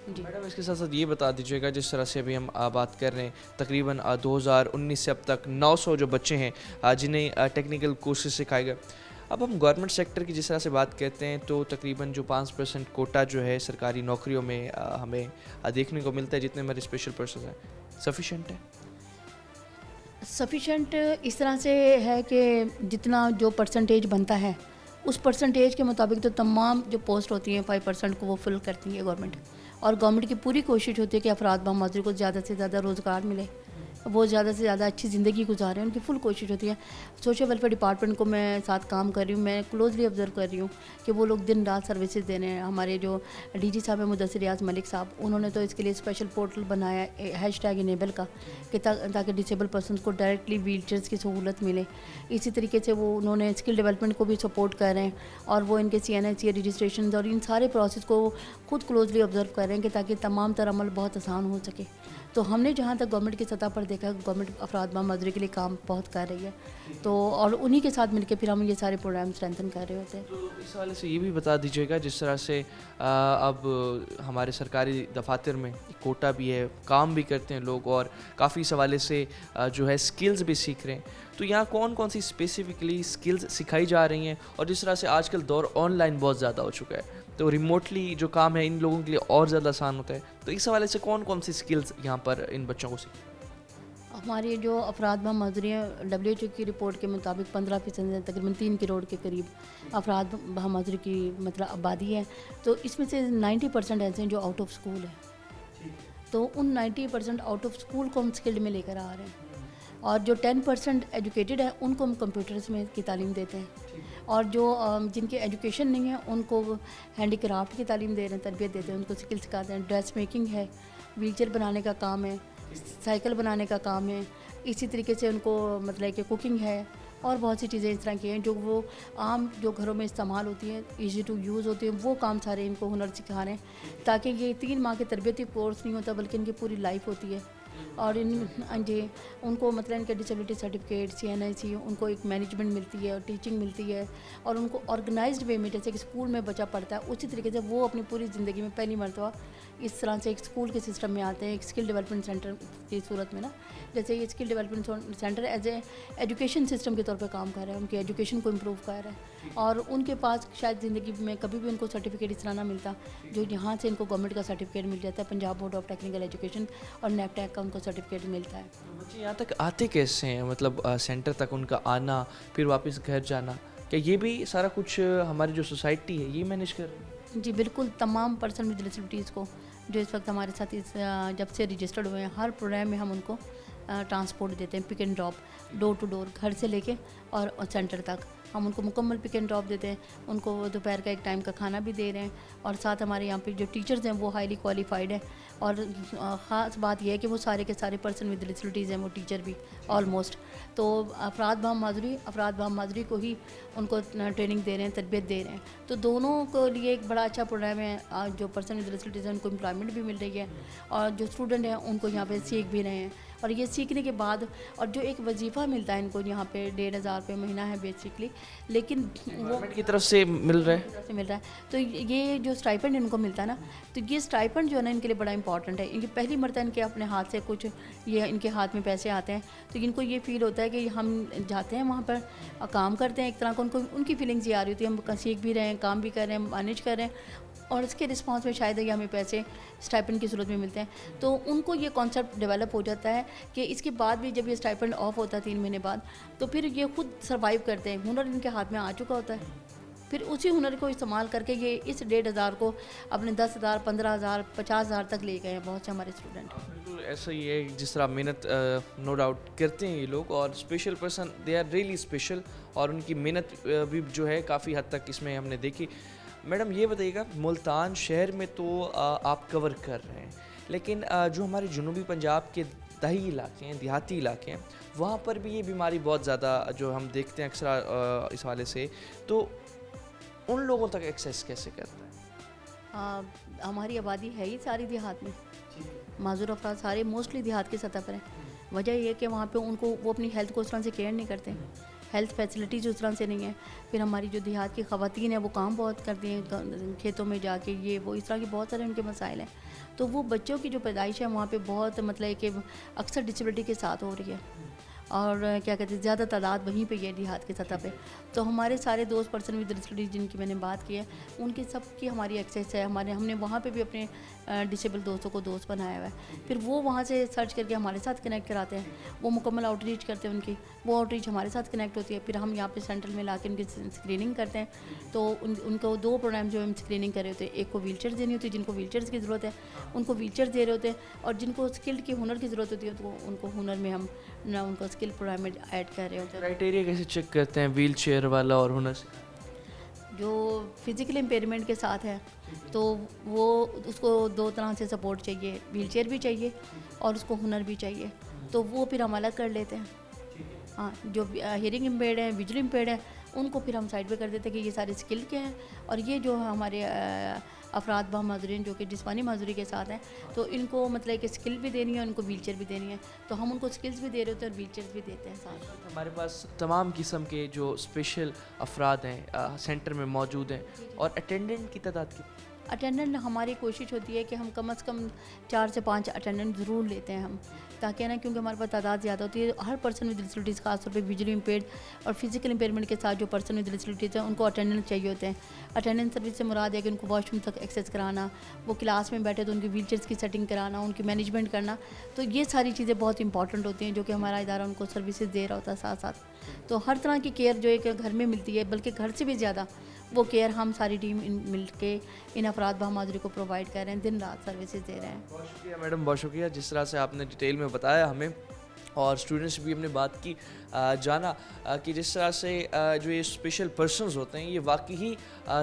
جی میڈم اس کے ساتھ ساتھ یہ بتا دیجیے گا، جس طرح سے ابھی ہم بات کر رہے ہیں تقریباً 2019 سے اب تک 900 جو بچے ہیں جنہیں ٹیکنیکل کورسز سکھائے گئے. اب ہم گورنمنٹ سیکٹر کی جس طرح سے بات کرتے ہیں تو تقریباً جو 5% کوٹا جو ہے سرکاری نوکریوں میں ہمیں دیکھنے کو ملتا ہے، جتنے ہمارے اسپیشل پرسنز ہیں، سفیشینٹ ہے؟ سفیشینٹ اس طرح سے ہے کہ جتنا جو پرسنٹیج بنتا ہے اس پرسنٹیج کے مطابق تو تمام جو پوسٹ ہوتی ہیں 5% کو وہ فل کرتی ہے گورنمنٹ. اور گورنمنٹ کی پوری کوشش ہوتی ہے کہ افراد بہم معذوری کو زیادہ سے زیادہ روزگار ملے. وہ زیادہ سے زیادہ اچھی زندگی گزاریں, ان کی فل کوشش ہوتی ہے. سوشل ویلفیئر ڈپارٹمنٹ کو میں ساتھ کام کر رہی ہوں, میں کلوزلی آبزرو کر رہی ہوں کہ وہ لوگ دن رات سروسز دے رہے ہیں. ہمارے جو ڈی جی صاحب ہیں مدثر ریاض ملک صاحب, انہوں نے تو اس کے لیے اسپیشل پورٹل بنایا #enable کا, کہ تاکہ ڈسیبل پرسنس کو ڈائریکٹلی ویل چیئرس کی سہولت ملے. اسی طریقے سے وہ انہوں نے اسکل ڈیولپمنٹ کو بھی سپورٹ کر رہے ہیں, اور وہ ان کے CNIC رجسٹریشنز اور ان سارے پروسیس کو خود کلوزلی آبزرو کر رہے ہیں کہ تاکہ تمام تر عمل بہت آسان ہو سکے. تو ہم نے جہاں تک گورنمنٹ کی سطح پر دیکھا, گورنمنٹ افراد معذوری کے لیے کام بہت کر رہی ہے, تو اور انہی کے ساتھ مل کے پھر ہم یہ سارے پروگرام اسٹرینتھن کر رہے ہوتے ہیں. تو اس حوالے سے یہ بھی بتا دیجیے گا, جس طرح سے اب ہمارے سرکاری دفاتر میں کوٹا بھی ہے, کام بھی کرتے ہیں لوگ, اور کافی اس حوالے سے جو ہے اسکلز بھی سیکھ رہے ہیں, تو یہاں کون کون سی اسپیسیفکلی اسکلز سکھائی جا رہی ہیں؟ اور جس طرح سے آج کل دور آن لائن بہت زیادہ ہو چکا ہے, تو ریموٹلی جو کام ہے ان لوگوں کے لیے اور زیادہ آسان ہوتا ہے, تو اس حوالے سے کون کون سی اسکلز یہاں پر ان بچوں کو سیکھیں؟ ہماری جو افراد بہمعذوری ہیں, WHO کی رپورٹ کے مطابق 15% ہیں, تقریباً 3 کروڑ کے قریب افراد بہمعذوری کی مطلب آبادی ہے. تو اس میں سے 90% ایسے ہیں جو آؤٹ آف اسکول ہیں, تو ان 90% آؤٹ آف اسکول کو ہم اسکلڈ میں لے کر آ رہے ہیں, اور جو 10% ایجوکیٹڈ ہیں ان کو ہم کمپیوٹرز میں کی تعلیم دیتے ہیں, اور جو جن کی ایجوکیشن نہیں ہے ان کو ہینڈی کرافٹ کی تعلیم دے رہے ہیں, تربیت دیتے ہیں, ان کو اسکل سکھاتے ہیں. ڈریس میکنگ ہے, ویل چیئر بنانے کا کام ہے, سائیکل بنانے کا کام ہے. اسی طریقے سے ان کو مطلب کہ کوکنگ ہے, اور بہت سی چیزیں اس طرح کی ہیں جو وہ عام جو گھروں میں استعمال ہوتی ہیں, ایزی ٹو یوز ہوتی ہیں, وہ کام سارے ان کو ہنر سکھا رہے ہیں, تاکہ یہ 3 ماہ کے تربیتی کورس نہیں ہوتا بلکہ ان کی پوری لائف ہوتی ہے. اور ان کو مطلب ان کے ڈسیبلٹی سرٹیفکیٹ CNIC ان کو ایک مینجمنٹ ملتی ہے اور ٹیچنگ ملتی ہے, اور ان کو آرگنائزڈ وے میں جیسے کہ اسکول میں بچہ پڑھتا ہے اسی طریقے سے وہ اپنی پوری زندگی میں پہلی مرتبہ اس طرح سے ایک اسکول کے سسٹم میں آتے ہیں, ایک اسکل ڈیولپمنٹ سینٹر کی صورت میں نا, جیسے یہ skill development centre as a education system کے طور پہ کام کر رہا ہے, ان کی ایجوکیشن کو امپروو کر رہا ہے. اور ان کے پاس شاید زندگی میں کبھی بھی ان کو سرٹیفکیٹ اس طرح نہ ملتا جو یہاں سے ان کو گورنمنٹ کا سرٹیفکیٹ مل جاتا ہے, Punjab board of technical education اور نیپٹیک کا ان کو سرٹیفکیٹ ملتا ہے. بچے یہاں تک آتے کیسے ہیں, مطلب سینٹر تک ان کا آنا, پھر واپس گھر جانا, کیا یہ بھی سارا کچھ ہماری جو سوسائٹی ہے یہ مینیج کر رہی ہے؟ جی بالکل, تمام پرسن ود ڈسیبلٹیز کو جو اس وقت ہمارے ساتھ جب سے رجسٹرڈ ہوئے ہیں, ہر پروگرام میں ہم ان کو ٹرانسپورٹ دیتے ہیں, pick and drop, door to door, گھر سے لے کے اور سینٹر تک ہم ان کو مکمل پک اینڈ ڈراپ دیتے ہیں. ان کو دوپہر کا ایک ٹائم کا کھانا بھی دے رہے ہیں, اور ساتھ ہمارے یہاں پہ جو ٹیچرز ہیں وہ ہائیلی کوالیفائڈ ہیں, اور خاص بات یہ ہے کہ وہ سارے کے سارے پرسن ود ڈسیبلٹیز ہیں, وہ ٹیچر بھی آلموسٹ. تو افراد بہمعذوری کو ہی ان کو ٹریننگ دے رہے ہیں, تربیت دے رہے ہیں. تو دونوں کو لیے ایک بڑا اچھا پروگرام ہے. جو پرسن ود ڈسیبلٹیز ہیں ان کو امپلائمنٹ بھی مل رہی ہے, اور جو اسٹوڈنٹ ہیں ان کو یہاں پہ سیکھ بھی رہے ہیں. اور یہ سیکھنے کے بعد اور جو ایک وظیفہ ملتا ہے ان کو یہاں پہ 1500 روپے مہینہ ہے بیسکلی, لیکن وہ گورنمنٹ کی طرف سے مل رہا ہے, مل رہا ہے. تو یہ جو اسٹائپنڈ ان کو ملتا ہے نا, تو یہ اسٹائپنڈ جو ہے نا ان کے لیے بڑا امپورٹنٹ ہے. ان کی پہلی مرتبہ ان کے اپنے ہاتھ سے کچھ یہ ان کے ہاتھ میں پیسے آتے ہیں, تو ان کو یہ فیل ہوتا ہے کہ ہم جاتے ہیں وہاں پر کام کرتے ہیں, ایک طرح کا ان کی فیلنگز یہ آ رہی ہوتی ہے, ہم سیکھ بھی رہے ہیں, کام بھی کر رہے ہیں, مینیج کر رہے ہیں, اور اس کے رسپانس میں شاید یہ ہمیں پیسے اسٹائپنڈ کی صورت میں ملتے ہیں. تو ان کو یہ کانسیپٹ ڈیولپ ہو جاتا ہے کہ اس کے بعد بھی جب یہ اسٹائپنڈ آف ہوتا ہے 3 مہینے بعد, تو پھر یہ خود سروائیو کرتے ہیں. ہنر ان کے ہاتھ میں آ چکا ہوتا ہے, پھر اسی ہنر کو استعمال کر کے یہ اس 1500 کو اپنے 10,000 15,000 50,000 تک لے گئے ہیں بہت سے ہمارے اسٹوڈنٹ. بالکل ایسا ہی ہے جس طرح محنت نو ڈاؤٹ کرتے ہیں یہ لوگ, اور special person they are really special, اور ان کی محنت بھی جو ہے کافی حد تک اس میں ہم نے دیکھی. میڈم یہ بتائیے گا, ملتان شہر میں تو آپ کور کر رہے ہیں, لیکن جو ہمارے جنوبی پنجاب کے دیہی علاقے ہیں, دیہاتی علاقے ہیں, وہاں پر بھی یہ بیماری بہت زیادہ جو ہم دیکھتے ہیں اکثر اس حوالے سے, تو ان لوگوں تک ایکسیس کیسے کرتا ہے؟ ہماری آبادی ہے ہی ساری دیہات میں, معذور افراد سارے موسٹلی دیہات کی سطح پر ہیں. وجہ یہ ہے کہ وہاں پہ ان کو وہ اپنی ہیلتھ کو اس طرح سے کیئر نہیں کرتے, ہیلتھ فیسلٹیز اس طرح سے نہیں ہیں. پھر ہماری جو دیہات کی خواتین ہیں وہ کام بہت کرتی ہیں کھیتوں میں جا کے, یہ وہ اس طرح کے بہت سارے ان کے مسائل ہیں. تو وہ بچوں کی جو پیدائش ہے وہاں پہ بہت مطلب کہ اکثر ڈسیبلٹی کے ساتھ ہو رہی ہے, और क्या कहते हैं ज़्यादा तादाद वहीं पे है देहात की सतह पे। तो हमारे सारे दोस्त पर्सन विद डिसेबिलिटी जिनकी मैंने बात की है उनकी सबकी हमारी एक्सेस है, हमने वहाँ पे भी अपने डिसेबल दोस्तों को दोस्त बनाया हुआ है। फिर वो वहाँ से सर्च करके हमारे साथ कनेक्ट कराते हैं, वो मुकम्मल आउटरीच करते हैं उनकी, वो आउटरीच हमारे साथ कनेक्ट होती है। फिर हम यहाँ पे सेंटर में ला के उनकी स्क्रीनिंग करते हैं। तो उनको 2 प्रोग्राम जो हम स्क्रीनिंग कर रहे होते हैं, एक को व्हीलचेयर देनी होती है, जिनको व्हीलचेयर्स की ज़रूरत है उनको व्हीलचेयर दे रहे होते हैं, और जिनको स्किल्ड की हुनर की ज़रूरत होती है तो उनको हुनर में हम ना उनको स्किल प्रोग्राम में ऐड कर रहे होते हैं। क्राइटेरिया कैसे चेक करते हैं व्हील चेयर वाला और हुनर से? जो फिज़िकल इम्पेयरमेंट के साथ है तो वो उसको 2 तरह से सपोर्ट चाहिए, व्हीलचेयर भी चाहिए और उसको हुनर भी चाहिए, तो वो फिर हम अलग कर लेते हैं। हाँ, जो हियरिंग इम्पेयर्ड है, विजुअल इम्पेयर्ड है, उनको फिर हम साइड पे कर देते हैं कि ये सारे स्किल के हैं, और ये जो हमारे अफराद बामाजूरीन जो कि जिस्मानी माजूरी के साथ हैं, तो इनको मतलब कि स्किल भी देनी है, उनको व्हीलचेयर भी देनी है, तो हम उनको स्किल्स भी दे रहे होते हैं और व्हीलचेयर्स भी देते हैं साथ। हमारे पास तमाम किस्म के जो स्पेशल अफराद हैं सेंटर में मौजूद हैं, और अटेंडेंट की तादाद की अटेंडेंट हमारी कोशिश होती है कि हम कम से कम 4 से 5 अटेंडेंट ज़रूर लेते हैं हम, ताकि ना, क्योंकि हमारे पास तादाद ज़्यादा होती है। हर पर्सन विद डिसेबिलिटीज़ खासतौर पे विजुअली इम्पेयर्ड और फिजिकल इम्पेयरमेंट के साथ जो पर्सन विद डिसेबिलिटीज़ हैं उनको अटेंडेंट चाहिए होते हैं। अटेंडेंस सर्विस से मुराद है कि उनको वॉशरूम तक एक्सेस कराना, वो क्लास में बैठे तो उनकी व्हीलचेयर्स की सेटिंग कराना, उनकी मैनेजमेंट करना, तो ये सारी चीज़ें बहुत इंपॉर्टेंट होती हैं जो कि हमारा इदारा उनको सर्विसेज दे रहा होता है साथ साथ। तो हर तरह की केयर जो एक घर में मिलती है, बल्कि घर से भी ज़्यादा वो केयर हम सारी टीम मिल के इन अफराद बामाजूरी को प्रोवाइड कर रहे हैं, दिन रात सर्विसेज दे रहे हैं। बहुत शुक्रिया मैडम, बहुत शुक्रिया जिस तरह से आपने डिटेल में बताया हमें, और स्टूडेंट्स से भी हमने बात की, जाना कि जिस तरह से जो ये स्पेशल पर्सन्स होते हैं ये वाकई ही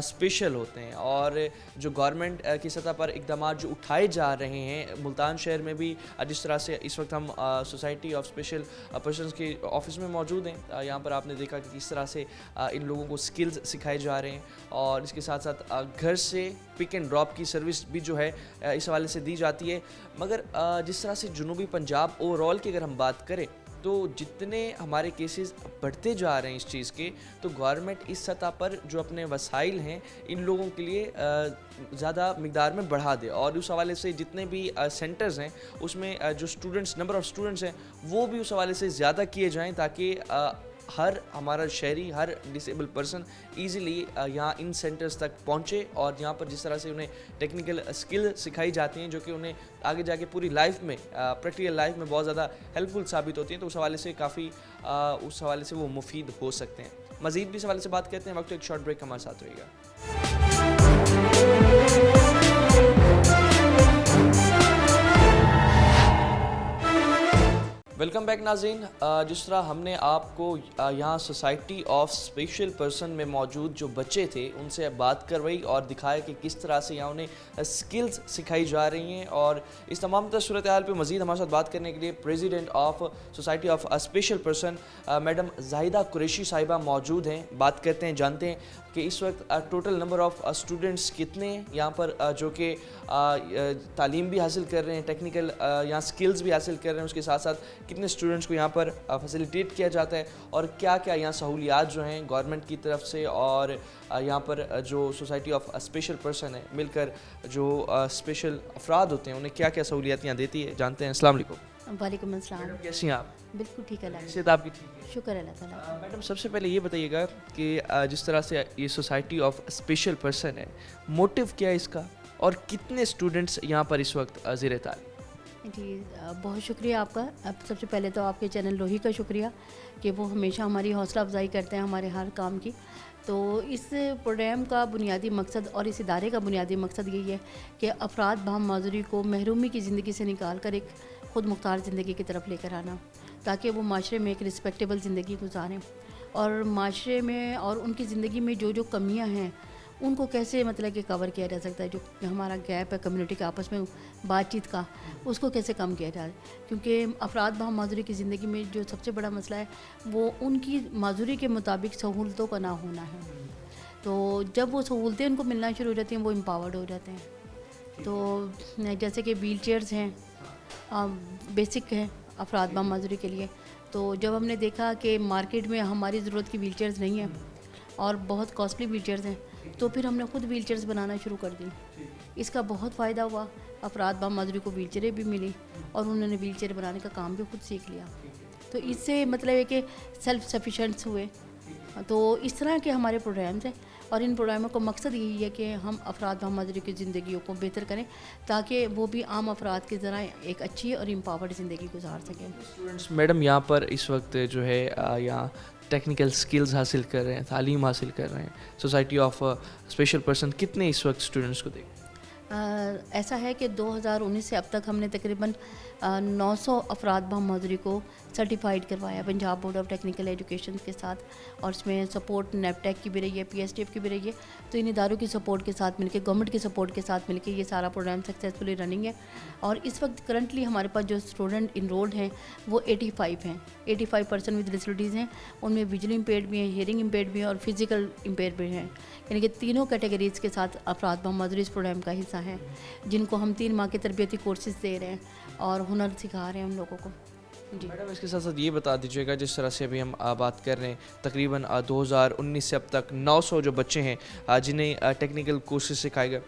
स्पेशल होते हैं, और जो गवर्नमेंट की सतह पर इकदाम जो उठाए जा रहे हैं मुल्तान शहर में भी, जिस तरह से इस वक्त हम सोसाइटी ऑफ स्पेशल पर्सन्स के ऑफिस में मौजूद हैं, यहाँ पर आपने देखा कि किस तरह से इन लोगों को स्किल्स सिखाए जा रहे हैं, और इसके साथ साथ घर से पिक एंड ड्रॉप की सर्विस भी जो है इस हवाले से दी जाती है। मगर जिस तरह से जनूबी पंजाब ओवरऑल की अगर हम बात करें तो जितने हमारे केसेस बढ़ते जा रहे हैं इस चीज़ के, तो गवर्नमेंट इस सतह पर जो अपने वसाइल हैं इन लोगों के लिए ज़्यादा मिकदार में बढ़ा दे, और उस हवाले से जितने भी सेंटर्स हैं उसमें जो स्टूडेंट्स नंबर ऑफ़ स्टूडेंट्स हैं वो भी उस हवाले से ज़्यादा किए जाएँ, ताकि हर हमारा शहरी, हर डिसेबल पर्सन ईज़िली यहाँ इन सेंटर्स तक पहुँचे, और यहाँ पर जिस तरह से उन्हें टेक्निकल स्किल सिखाई जाती हैं जो कि उन्हें आगे जाके पूरी लाइफ में प्रैक्टिकल लाइफ में बहुत ज़्यादा हेल्पफुल साबित होती हैं, तो उस हवाले से काफ़ी उस हवाले से वो मुफीद हो सकते हैं। मज़ीद भी इस हवाले से बात करते हैं, वक्त एक शॉर्ट ब्रेक हमारे साथ रहेगा। वेलकम बैक नाज़रीन। जिस तरह हमने आपको यहाँ सोसाइटी ऑफ स्पेशल पर्सन में मौजूद जो बच्चे थे उनसे बात करवाई और दिखाया कि किस तरह से यहाँ उन्हें स्किल्स सिखाई जा रही हैं, और इस तमाम सूरत हाल पर मज़ीद हमारे साथ बात करने के लिए president of society of special person madam Zahida Qureshi साहिबा मौजूद हैं। बात करते हैं, जानते हैं कि इस वक्त टोटल नंबर ऑफ़ स्टूडेंट्स कितने यहाँ पर जो कि तालीम भी हासिल कर रहे हैं, टेक्निकल यहाँ स्किल्स भी हासिल कर रहे हैं, उसके साथ साथ कितने स्टूडेंट्स को यहाँ पर फैसिलिटेट किया जाता है, और क्या क्या यहाँ सहूलियात जो हैं गवर्नमेंट की तरफ से और यहाँ पर जो सोसाइटी ऑफ स्पेशल पर्सन है मिलकर जो स्पेशल अफराद होते हैं उन्हें क्या क्या सहूलियात यहाँ देती है, जानते हैं। अस्सलाम वालेकुम। वालेकुम अस्सलाम। कैसी हैं आप? बिल्कुल ठीक है, हैसियत आपकी ठीक है? शुक्र अल्लाह ताला। मैडम सबसे पहले ये बताइएगा कि जिस तरह से ये सोसाइटी ऑफ स्पेशल पर्सन है, मोटिव क्या है इसका, और कितने स्टूडेंट्स यहाँ पर इस वक्त ज़ेर तालीम? जी बहुत शुक्रिया आपका। अब सबसे पहले तो आपके चैनल लोही का शुक्रिया कि वो हमेशा हमारी हौसला अफजाई करते हैं हमारे हर काम की। तो इस प्रोग्राम का बुनियादी मकसद और इस इदारे का बुनियादी मकसद यही है कि अफराद बाम माजूरी को महरूमी की ज़िंदगी से निकाल कर एक ख़ुद मुख्तार ज़िंदगी की तरफ लेकर आना, ताकि वो माशरे में एक रिस्पेक्टेबल ज़िंदगी गुजारें, और माशरे में और उनकी ज़िंदगी में जो जो कमियां हैं उनको कैसे मतलब कि कवर किया जा सकता है, जो हमारा गैप है कम्युनिटी के आपस में बातचीत का, उसको कैसे कम किया जाए। क्योंकि अफराद बाम माजूरी की ज़िंदगी में जो सबसे बड़ा मसला है वो उनकी माजूरी के मुताबिक सहूलतों का ना होना है। तो जब वो सहूलतें उनको मिलना शुरू हो जाती हैं वो एम्पावर्ड हो जाते हैं। तो जैसे कि व्हील चेयर्स हैं, बेसिक है अफराद बाम माजूरी के लिए। तो जब हमने देखा कि मार्केट में हमारी ज़रूरत की व्हील चेयर्स नहीं है और बहुत कॉस्टली व्हील चेयर्स हैं, तो फिर हमने ख़ुद व्हील चेयर्स बनाना शुरू कर दी। इसका बहुत फ़ायदा हुआ, अफराद बाम माजूरी को व्हील चेयरें भी मिली और उन्होंने व्हील चेयर बनाने का काम भी खुद सीख लिया। तो इससे मतलब है कि सेल्फ सफिशेंट्स हुए। तो इस तरह के हमारे प्रोग्राम्स हैं और इन प्रोग्रामों का मकसद यही है कि हम अफराद महाजरी की ज़िंदगियों को बेहतर करें ताकि वो भी आम अफराद की तरह एक अच्छी और एम्पावर्ड ज़िंदगी गुजार सकें। स्टूडेंट्स मैडम यहाँ पर इस वक्त जो है यहाँ टेक्निकल स्किल्स हासिल कर रहे हैं, तालीम हासिल कर रहे हैं। सोसाइटी ऑफ स्पेशल पर्सन कितने इस वक्त स्टूडेंट्स को देखें? ऐसा है कि 2019 से अब तक हमने तकरीबन 900 अफराद बहादुरी को सर्टिफाइड करवाया Punjab board of technical education के साथ, और इसमें सपोर्ट नेपटेक की भी रही है, PSTF की भी रही है। तो इन इदारों की सपोर्ट के साथ मिलकर, गवर्नमेंट की सपोर्ट के साथ मिलकर ये सारा प्रोग्राम सक्सेसफुली रनिंग है। और इस वक्त करंटली हमारे पास जो स्टूडेंट इनरोल्ड हैं वो 85 हैं। 85% विद डिसेबिलिटीज़ हैं, उनमें विजुअली इम्पेयर्ड भी हैं, हियरिंग इम्पेयर्ड भी हैं और फिजिकल इम्पेयर्ड भी हैं। यानी कि तीनों कैटेगरीज़ के साथ अफराद बहादुरी इस प्रोग्राम का हिस्सा हैं, जिनको हम 3 माह के तरबियती कोर्सेज दे रहे हैं और हुनर सिखा रहे हैं उन लोगों को। जी मैडम इसके साथ साथ ये बता दीजिएगा, जिस तरह से अभी हम बात कर रहे हैं, तकरीबन 2019 से अब तक 900 जो बच्चे हैं जिन्हें टेक्निकल कोर्सेज सिखाए गए।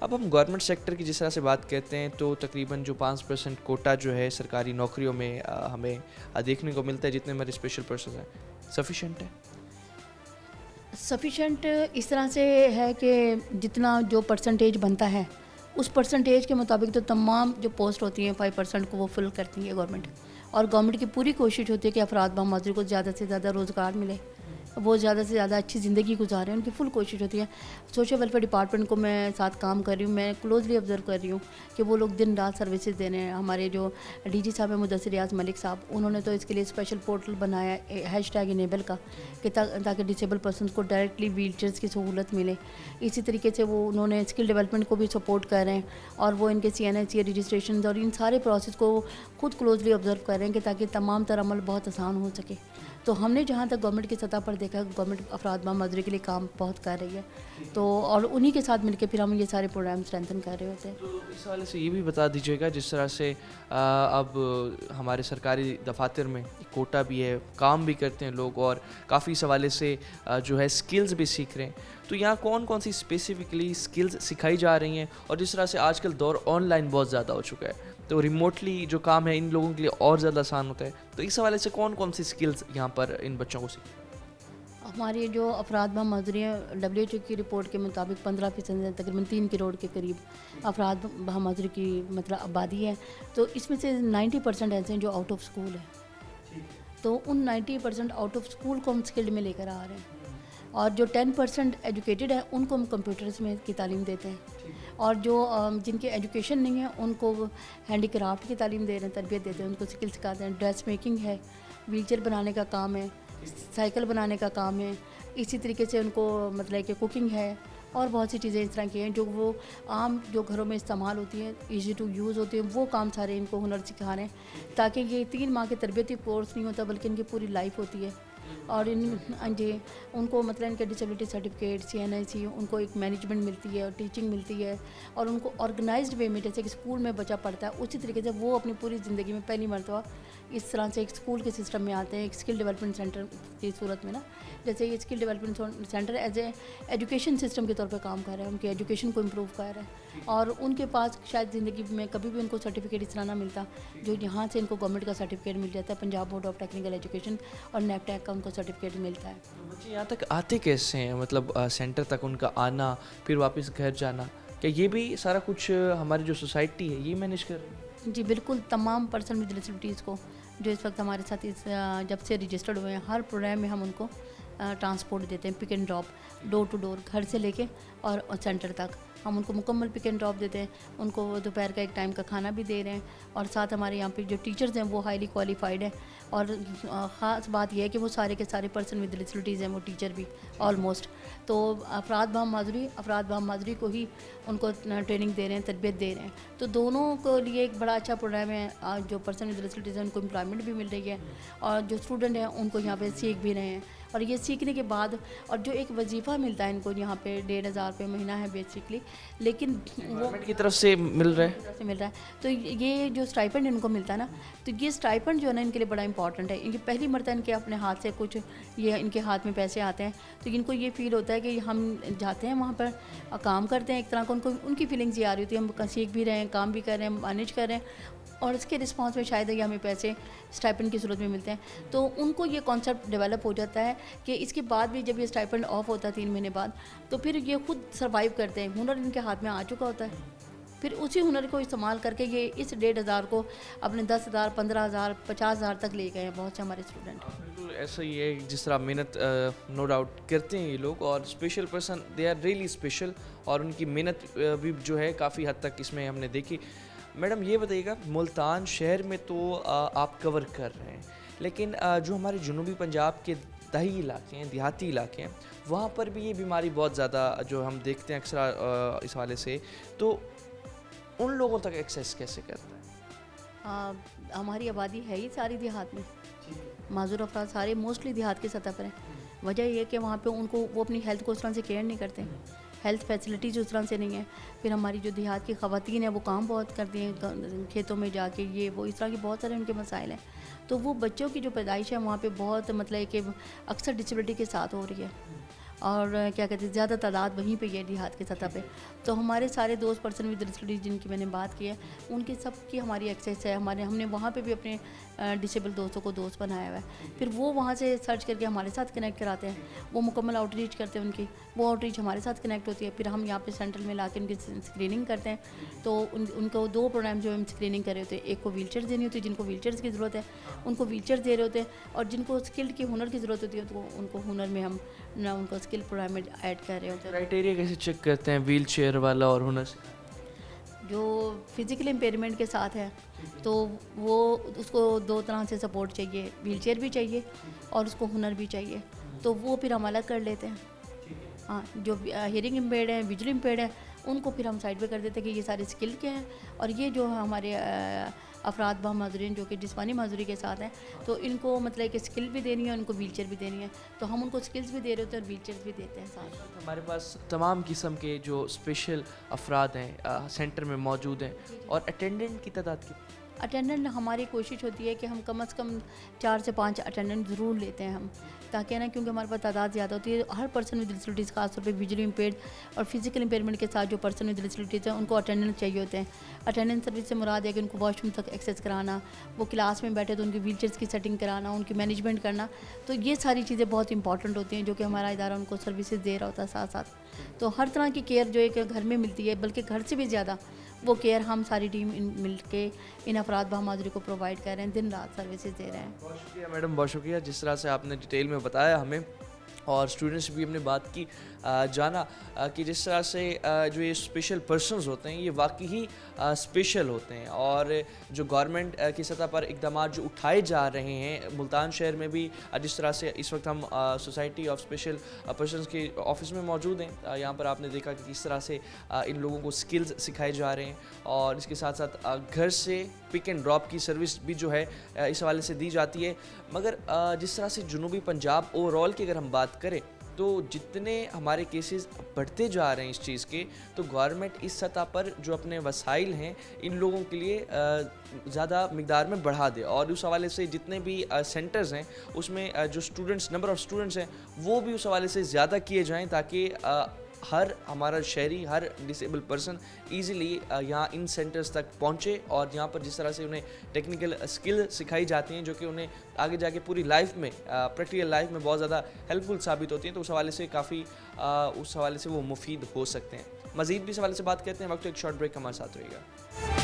अब हम गवर्नमेंट सेक्टर की जिस तरह से बात करते हैं तो तकरीबन जो 5% कोटा जो है सरकारी नौकरियों में हमें देखने को मिलता है, जितने हमारे स्पेशल पर्सन हैं, सफिशेंट है? सफिशेंट इस तरह से है कि जितना जो परसेंटेज बनता है उस परसेंटेज के मुताबिक तो तमाम जो पोस्ट होती हैं 5% को वो फिल करती है गवर्नमेंट। और गवर्नमेंट की पूरी कोशिश होती है कि अफराद बहादुरी को ज़्यादा से ज़्यादा रोज़गार मिले, वो ज़्यादा से ज़्यादा अच्छी ज़िंदगी गुजारें, उनकी फुल कोशिश होती है। सोशल वेलफेयर डिपार्टमेंट को मैं साथ काम कर रही हूँ, मैं क्लोजली ऑब्जर्व कर रही हूँ कि वो लोग दिन रात सर्विसेज दे रहे हैं। हमारे जो DG साहब हैं मुदस्सिर रियाज मलिक साहब, उन्होंने तो इसके लिए स्पेशल पोर्टल बनाया #enable का कि ताकि डिसेबल पर्सन को डायरेक्टली व्हील चेयर्स की सहूलत मिले। इसी तरीके से वो उन्होंने स्किल डेवलपमेंट को भी सपोर्ट कर रहे हैं और वो इनके CNIC रजिस्ट्रेशन और इन सारे प्रोसेस को खुद क्लोजली ऑब्जर्व कर रहे हैं कि ताकि तमाम तरह अमल बहुत आसान हो सके। तो हमने जहाँ तक गवर्नमेंट की सतह पर देखा, गवर्नमेंट अफराद बहादुरी के लिए काम बहुत कर रही है, तो और उन्हीं के साथ मिलकर फिर हम ये सारे प्रोग्राम स्ट्रेंथन कर रहे होते हैं। तो इस हवाले से ये भी बता दीजिएगा, जिस तरह से अब हमारे सरकारी दफातर में कोटा भी है, काम भी करते हैं लोग और काफ़ी इस हवाले से जो है स्किल्स भी सीख रहे हैं, तो यहाँ कौन कौन सी स्पेसिफिकली स्किल्स सिखाई जा रही हैं? और जिस तरह से आजकल दौर ऑनलाइन बहुत ज़्यादा हो चुका है, तो रिमोटली जो काम है इन लोगों के लिए और ज़्यादा आसान होता है, तो इस हवाले से कौन कौन सी स्किल्स यहाँ पर इन बच्चों को सीख? हमारी जो अफराद बहादुरी हैं, WHO की रिपोर्ट के मुताबिक 15% है, तकरीबन 3 करोड़ के करीब अफराद बहादुरी की मतलब आबादी है। तो इसमें से 90% ऐसे हैं जो आउट ऑफ स्कूल है, तो उन 90% आउट ऑफ स्कूल को हम स्किल्ड में लेकर आ रहे हैं। और जो 10% एजुकेटेड है उनको हम कंप्यूटर्स में की तालीम देते हैं, और जो जिनके एजुकेशन नहीं है उनको हैंडीक्राफ्ट की तालीम दे रहे हैं, तरबियत देते हैं, उनको स्किल सिखाते हैं। ड्रेस मेकिंग है, व्हीलचेयर बनाने का काम है, साइकिल बनाने का काम है, इसी तरीके से उनको मतलब कि कुकिंग है और बहुत सी चीज़ें इस तरह की हैं जो वो आम जो घरों में इस्तेमाल होती हैं, ईजी टू यूज़ होती हैं, वो काम सारे इनको हुनर सिखा रहे हैं ताकि ये 3 माह के तरबियती कोर्स नहीं होता बल्कि इनकी पूरी लाइफ होती है। और इन जी उनको मतलब इनके डिसेबिलिटी सर्टिफिकेट CNIC उनको एक मैनेजमेंट मिलती है और टीचिंग मिलती है, और उनको ऑर्गेनाइज्ड वे में जैसे कि स्कूल में बच्चा पढ़ता है उसी तरीके से वो अपनी पूरी ज़िंदगी में पहली मरतबा इस तरह से एक स्कूल के सिस्टम में आते हैं, एक स्किल डेवलपमेंट सेंटर की सूरत में ना। जैसे ये skill development centre as a education system के तौर पे काम कर रहे हैं, उनके एजुकेशन को इम्प्रूव कर रहे हैं, और उनके पास शायद ज़िंदगी में कभी भी उनको सर्टिफिकेट इस तरह ना मिलता जो यहाँ से इनको गवर्नमेंट का सर्टिफिकेट मिल जाता है, Punjab board of technical education और नेपटेक का उनको सर्टिफिकेट मिलता है। तो बच्चे यहाँ तक आते कैसे हैं, मतलब सेंटर तक उनका आना, फिर वापस घर जाना, क्या ये भी सारा कुछ हमारी जो सोसाइटी है ये मैनेज कर रही है? जी बिल्कुल, तमाम पर्सन विद डिसेबिलिटीज़ को जो इस वक्त हमारे साथ इस जब से रजिस्टर्ड हुए हैं, हर प्रोग्राम में हम उनको ट्रांसपोर्ट देते हैं, pick and drop, door to door, घर से लेके और सेंटर तक हम उनको मुकम्मल पिक एंड ड्रॉप देते हैं। उनको दोपहर का एक टाइम का खाना भी दे रहे हैं, और साथ हमारे यहाँ पे जो टीचर्स हैं वो हाईली क्वालिफाइड है, और ख़ास बात यह है कि वो सारे के सारे पर्सन विद डिसेबिलिटीज़ हैं, वो टीचर भी ऑलमोस्ट। तो अफराद बहादुरी को ही उनको ट्रेनिंग दे रहे हैं, तरबियत दे रहे हैं, तो दोनों को लिए एक बड़ा अच्छा प्रोग्राम है। जो पर्सन विद डिसेबिलिटीज़ हैं उनको एम्प्लॉयमेंट भी मिल रही है, और जो स्टूडेंट हैं उनको यहाँ पे सीख भी रहे हैं, और ये सीखने के बाद और जो एक वजीफ़ा मिलता है इनको यहाँ पे 1500 रुपये महीना है बेसिकली, लेकिन वो गवर्नमेंट की तरफ से मिल रहा है, से मिल रहा है। तो ये जो स्टाइपेंड इनको मिलता है ना, तो ये स्टाइपेंड जो है ना इनके लिए बड़ा इंपॉर्टेंट है। इनकी पहली मरतबा इनके अपने हाथ से कुछ ये इनके हाथ में पैसे आते हैं, तो इनको ये फील होता है कि हम जाते हैं वहाँ पर काम करते हैं, एक तरह का उनको उनकी फीलिंग्स ये आ रही होती है, हम सीख भी रहे हैं, काम भी कर रहे हैं, मैनेज कर रहे हैं, اور اس کے رسپانس میں شاید یہ ہمیں پیسے اسٹائپنڈ کی صورت میں ملتے ہیں. تو ان کو یہ کانسیپٹ ڈیولپ ہو جاتا ہے کہ اس کے بعد بھی جب یہ اسٹائپنڈ آف ہوتا ہے 3 مہینے بعد, تو پھر یہ خود سروائیو کرتے ہیں. ہنر ان کے ہاتھ میں آ چکا ہوتا ہے, پھر اسی ہنر کو استعمال کر کے یہ اس 1,500 کو اپنے 10,000 15,000 50,000 تک لے گئے ہیں بہت سے ہمارے اسٹوڈنٹ. بالکل ایسا ہی ہے جس طرح محنت نو ڈاؤٹ کرتے ہیں یہ لوگ, اور special person they are really special, اور ان کی محنت بھی جو ہے کافی حد تک اس میں ہم نے دیکھی. میڈم یہ بتائیے گا, ملتان شہر میں تو آپ کور کر رہے ہیں, لیکن جو ہمارے جنوبی پنجاب کے دیہی علاقے ہیں, دیہاتی علاقے ہیں, وہاں پر بھی یہ بیماری بہت زیادہ جو ہم دیکھتے ہیں اکثر اس حوالے سے, تو ان لوگوں تک ایکسیس کیسے کرتا ہے؟ ہماری آبادی ہے ہی ساری دیہات میں, معذور افراد سارے موسٹلی دیہات کی سطح پر ہیں. وجہ یہ ہے کہ وہاں پہ ان کو وہ اپنی ہیلتھ کو اس طرح سے کیئر نہیں کرتے, ہیلتھ فیسلٹیز اس طرح سے نہیں ہیں. پھر ہماری جو دیہات کی خواتین ہیں وہ کام بہت کرتی ہیں کھیتوں میں جا کے, یہ وہ اس طرح کے بہت سارے ان کے مسائل ہیں. تو وہ بچوں کی جو پیدائش ہے وہاں پہ بہت مطلب کہ اکثر ڈسیبلٹی کے ساتھ ہو رہی ہے, اور کیا کہتے ہیں زیادہ تعداد وہیں پہ ہے دیہات کی سطح پہ. تو ہمارے سارے دوست پرسن ود ڈسیبلٹی جن کی میں نے بات کی ہے, ان کی سب کی ہماری ایکسیس ہے. ہم نے وہاں پہ بھی اپنے ڈسیبل دوستوں کو دوست بنایا ہوا ہے. پھر وہ وہاں سے سرچ کر کے ہمارے ساتھ کنیکٹ کراتے ہیں, وہ مکمل آؤٹ ریچ کرتے ہیں ان کی, وہ آؤٹ ریچ ہمارے ساتھ کنیکٹ ہوتی ہے. پھر ہم یہاں پہ سینٹر میں لا کے ان کی اسکریننگ کرتے ہیں. تو ان کو 2 پروگرام جو ہم اسکریننگ کر رہے ہوتے ہیں, ایک کو ویل چیئر دینی ہوتی ہے, جن کو ویل چیئرس کی ضرورت ہے ان کو ویل چیئر دے رہے ہوتے ہیں, اور جن کو اسکلڈ کی ہنر کی ضرورت ہوتی ہے تو ان کو ہنر میں ہم ان کو اسکل پروگرام میں ایڈ کر رہے ہوتے ہیں. کرائٹیریا کیسے چیک کرتے ہیں ویل چیئر والا اور ہنر سے؟ جو فزیکل امپیئرمنٹ کے ساتھ ہے تو وہ اس کو 2 طرح سے سپورٹ چاہیے, ویل چیئر بھی چاہیے اور اس کو ہنر بھی چاہیے. تو وہ پھر ہم الگ کر لیتے ہیں. ہاں, جو ہیئرنگ امپیئرڈ ہیں, ویژول امپیئرڈ ہیں, ان کو پھر ہم سائڈ پہ کر دیتے ہیں کہ یہ سارے اسکل کے ہیں, اور یہ جو ہمارے افراد با معذورین جو کہ جسمانی معذوری کے ساتھ ہیں, تو ان کو مطلب کہ اسکل بھی دینی ہے, ان کو ویل چیئر بھی دینی ہے. تو ہم ان کو اسکلس بھی دے رہے ہوتے ہیں اور ویل چیئر بھی دیتے ہیں ساتھ. ہمارے پاس تمام قسم کے جو اسپیشل افراد ہیں سینٹر میں موجود ہیں, اور اٹینڈنٹ کی تعداد کی اٹینڈنٹ ہماری کوشش ہوتی ہے کہ ہم کم از کم 4 سے 5 اٹینڈنٹ ضرور لیتے ہیں ہم, تاکہ نا کیونکہ ہمارے پاس تعداد زیادہ ہوتی ہے. ہر پرسن ود ڈسیبلٹیز خاص طور پہ ویژولی امپیئرڈ اور فزیکل امپیئرمنٹ کے ساتھ جو پرسن ود ڈسیبلٹیز ہیں ان کو اٹینڈنٹ چاہیے ہوتے ہیں. اٹینڈنس سروس سے مراد ہے کہ ان کو واش روم تک ایکسیس کرانا, وہ کلاس میں بیٹھے تو ان کی ویل چیئرس کی سیٹنگ کرانا, ان کی مینجمنٹ کرنا. تو یہ ساری چیزیں بہت امپورٹنٹ ہوتی ہیں جو کہ ہمارا ادارہ ان کو سروسز دے رہا ہوتا ہے ساتھ ساتھ. تو ہر طرح کی کیئر جو ایک گھر میں ملتی ہے, بلکہ گھر سے بھی زیادہ وہ کیئر ہم ساری ٹیم مل کے ان افراد با معذوری کو پرووائڈ کر رہے ہیں, دن رات سروسز دے رہے ہیں. بہت شکریہ میڈم, بہت شکریہ جس طرح سے آپ نے ڈیٹیل میں بتایا ہمیں, اور اسٹوڈنٹس بھی ہم نے بات کی, جانا کہ جس طرح سے جو یہ اسپیشل پرسنز ہوتے ہیں یہ واقعی ہی اسپیشل ہوتے ہیں, اور جو گورنمنٹ کی سطح پر اقدامات جو اٹھائے جا رہے ہیں ملتان شہر میں بھی, جس طرح سے اس وقت ہم سوسائٹی آف اسپیشل پرسنز کے آفس میں موجود ہیں, یہاں پر آپ نے دیکھا کہ کس طرح سے ان لوگوں کو سکلز سکھائے جا رہے ہیں, اور اس کے ساتھ ساتھ گھر سے پک اینڈ ڈراپ کی سروس بھی جو ہے اس حوالے سے دی جاتی ہے. مگر جس طرح سے جنوبی پنجاب اوور آل کی اگر ہم بات کریں تو جتنے ہمارے کیسز بڑھتے جا رہے ہیں اس چیز کے, تو گورنمنٹ اس سطح پر جو اپنے وسائل ہیں ان لوگوں کے لیے زیادہ مقدار میں بڑھا دے, اور اس حوالے سے جتنے بھی سینٹرز ہیں اس میں جو اسٹوڈنٹس نمبر آف اسٹوڈنٹس ہیں وہ بھی اس حوالے سے زیادہ کیے جائیں, تاکہ ہر ہمارا شہری, ہر ڈسیبل پرسن ایزیلی یہاں ان سینٹرز تک پہنچے, اور یہاں پر جس طرح سے انہیں ٹیکنیکل اسکل سکھائی جاتی ہیں جو کہ انہیں آگے جا کے پوری لائف میں, پریکٹیکل لائف میں بہت زیادہ ہیلپ فل ثابت ہوتی ہیں, تو اس حوالے سے کافی اس حوالے سے وہ مفید ہو سکتے ہیں. مزید بھی اس حوالے سے بات کرتے ہیں, وقت ایک شارٹ بریک ہمارے ساتھ رہے گا.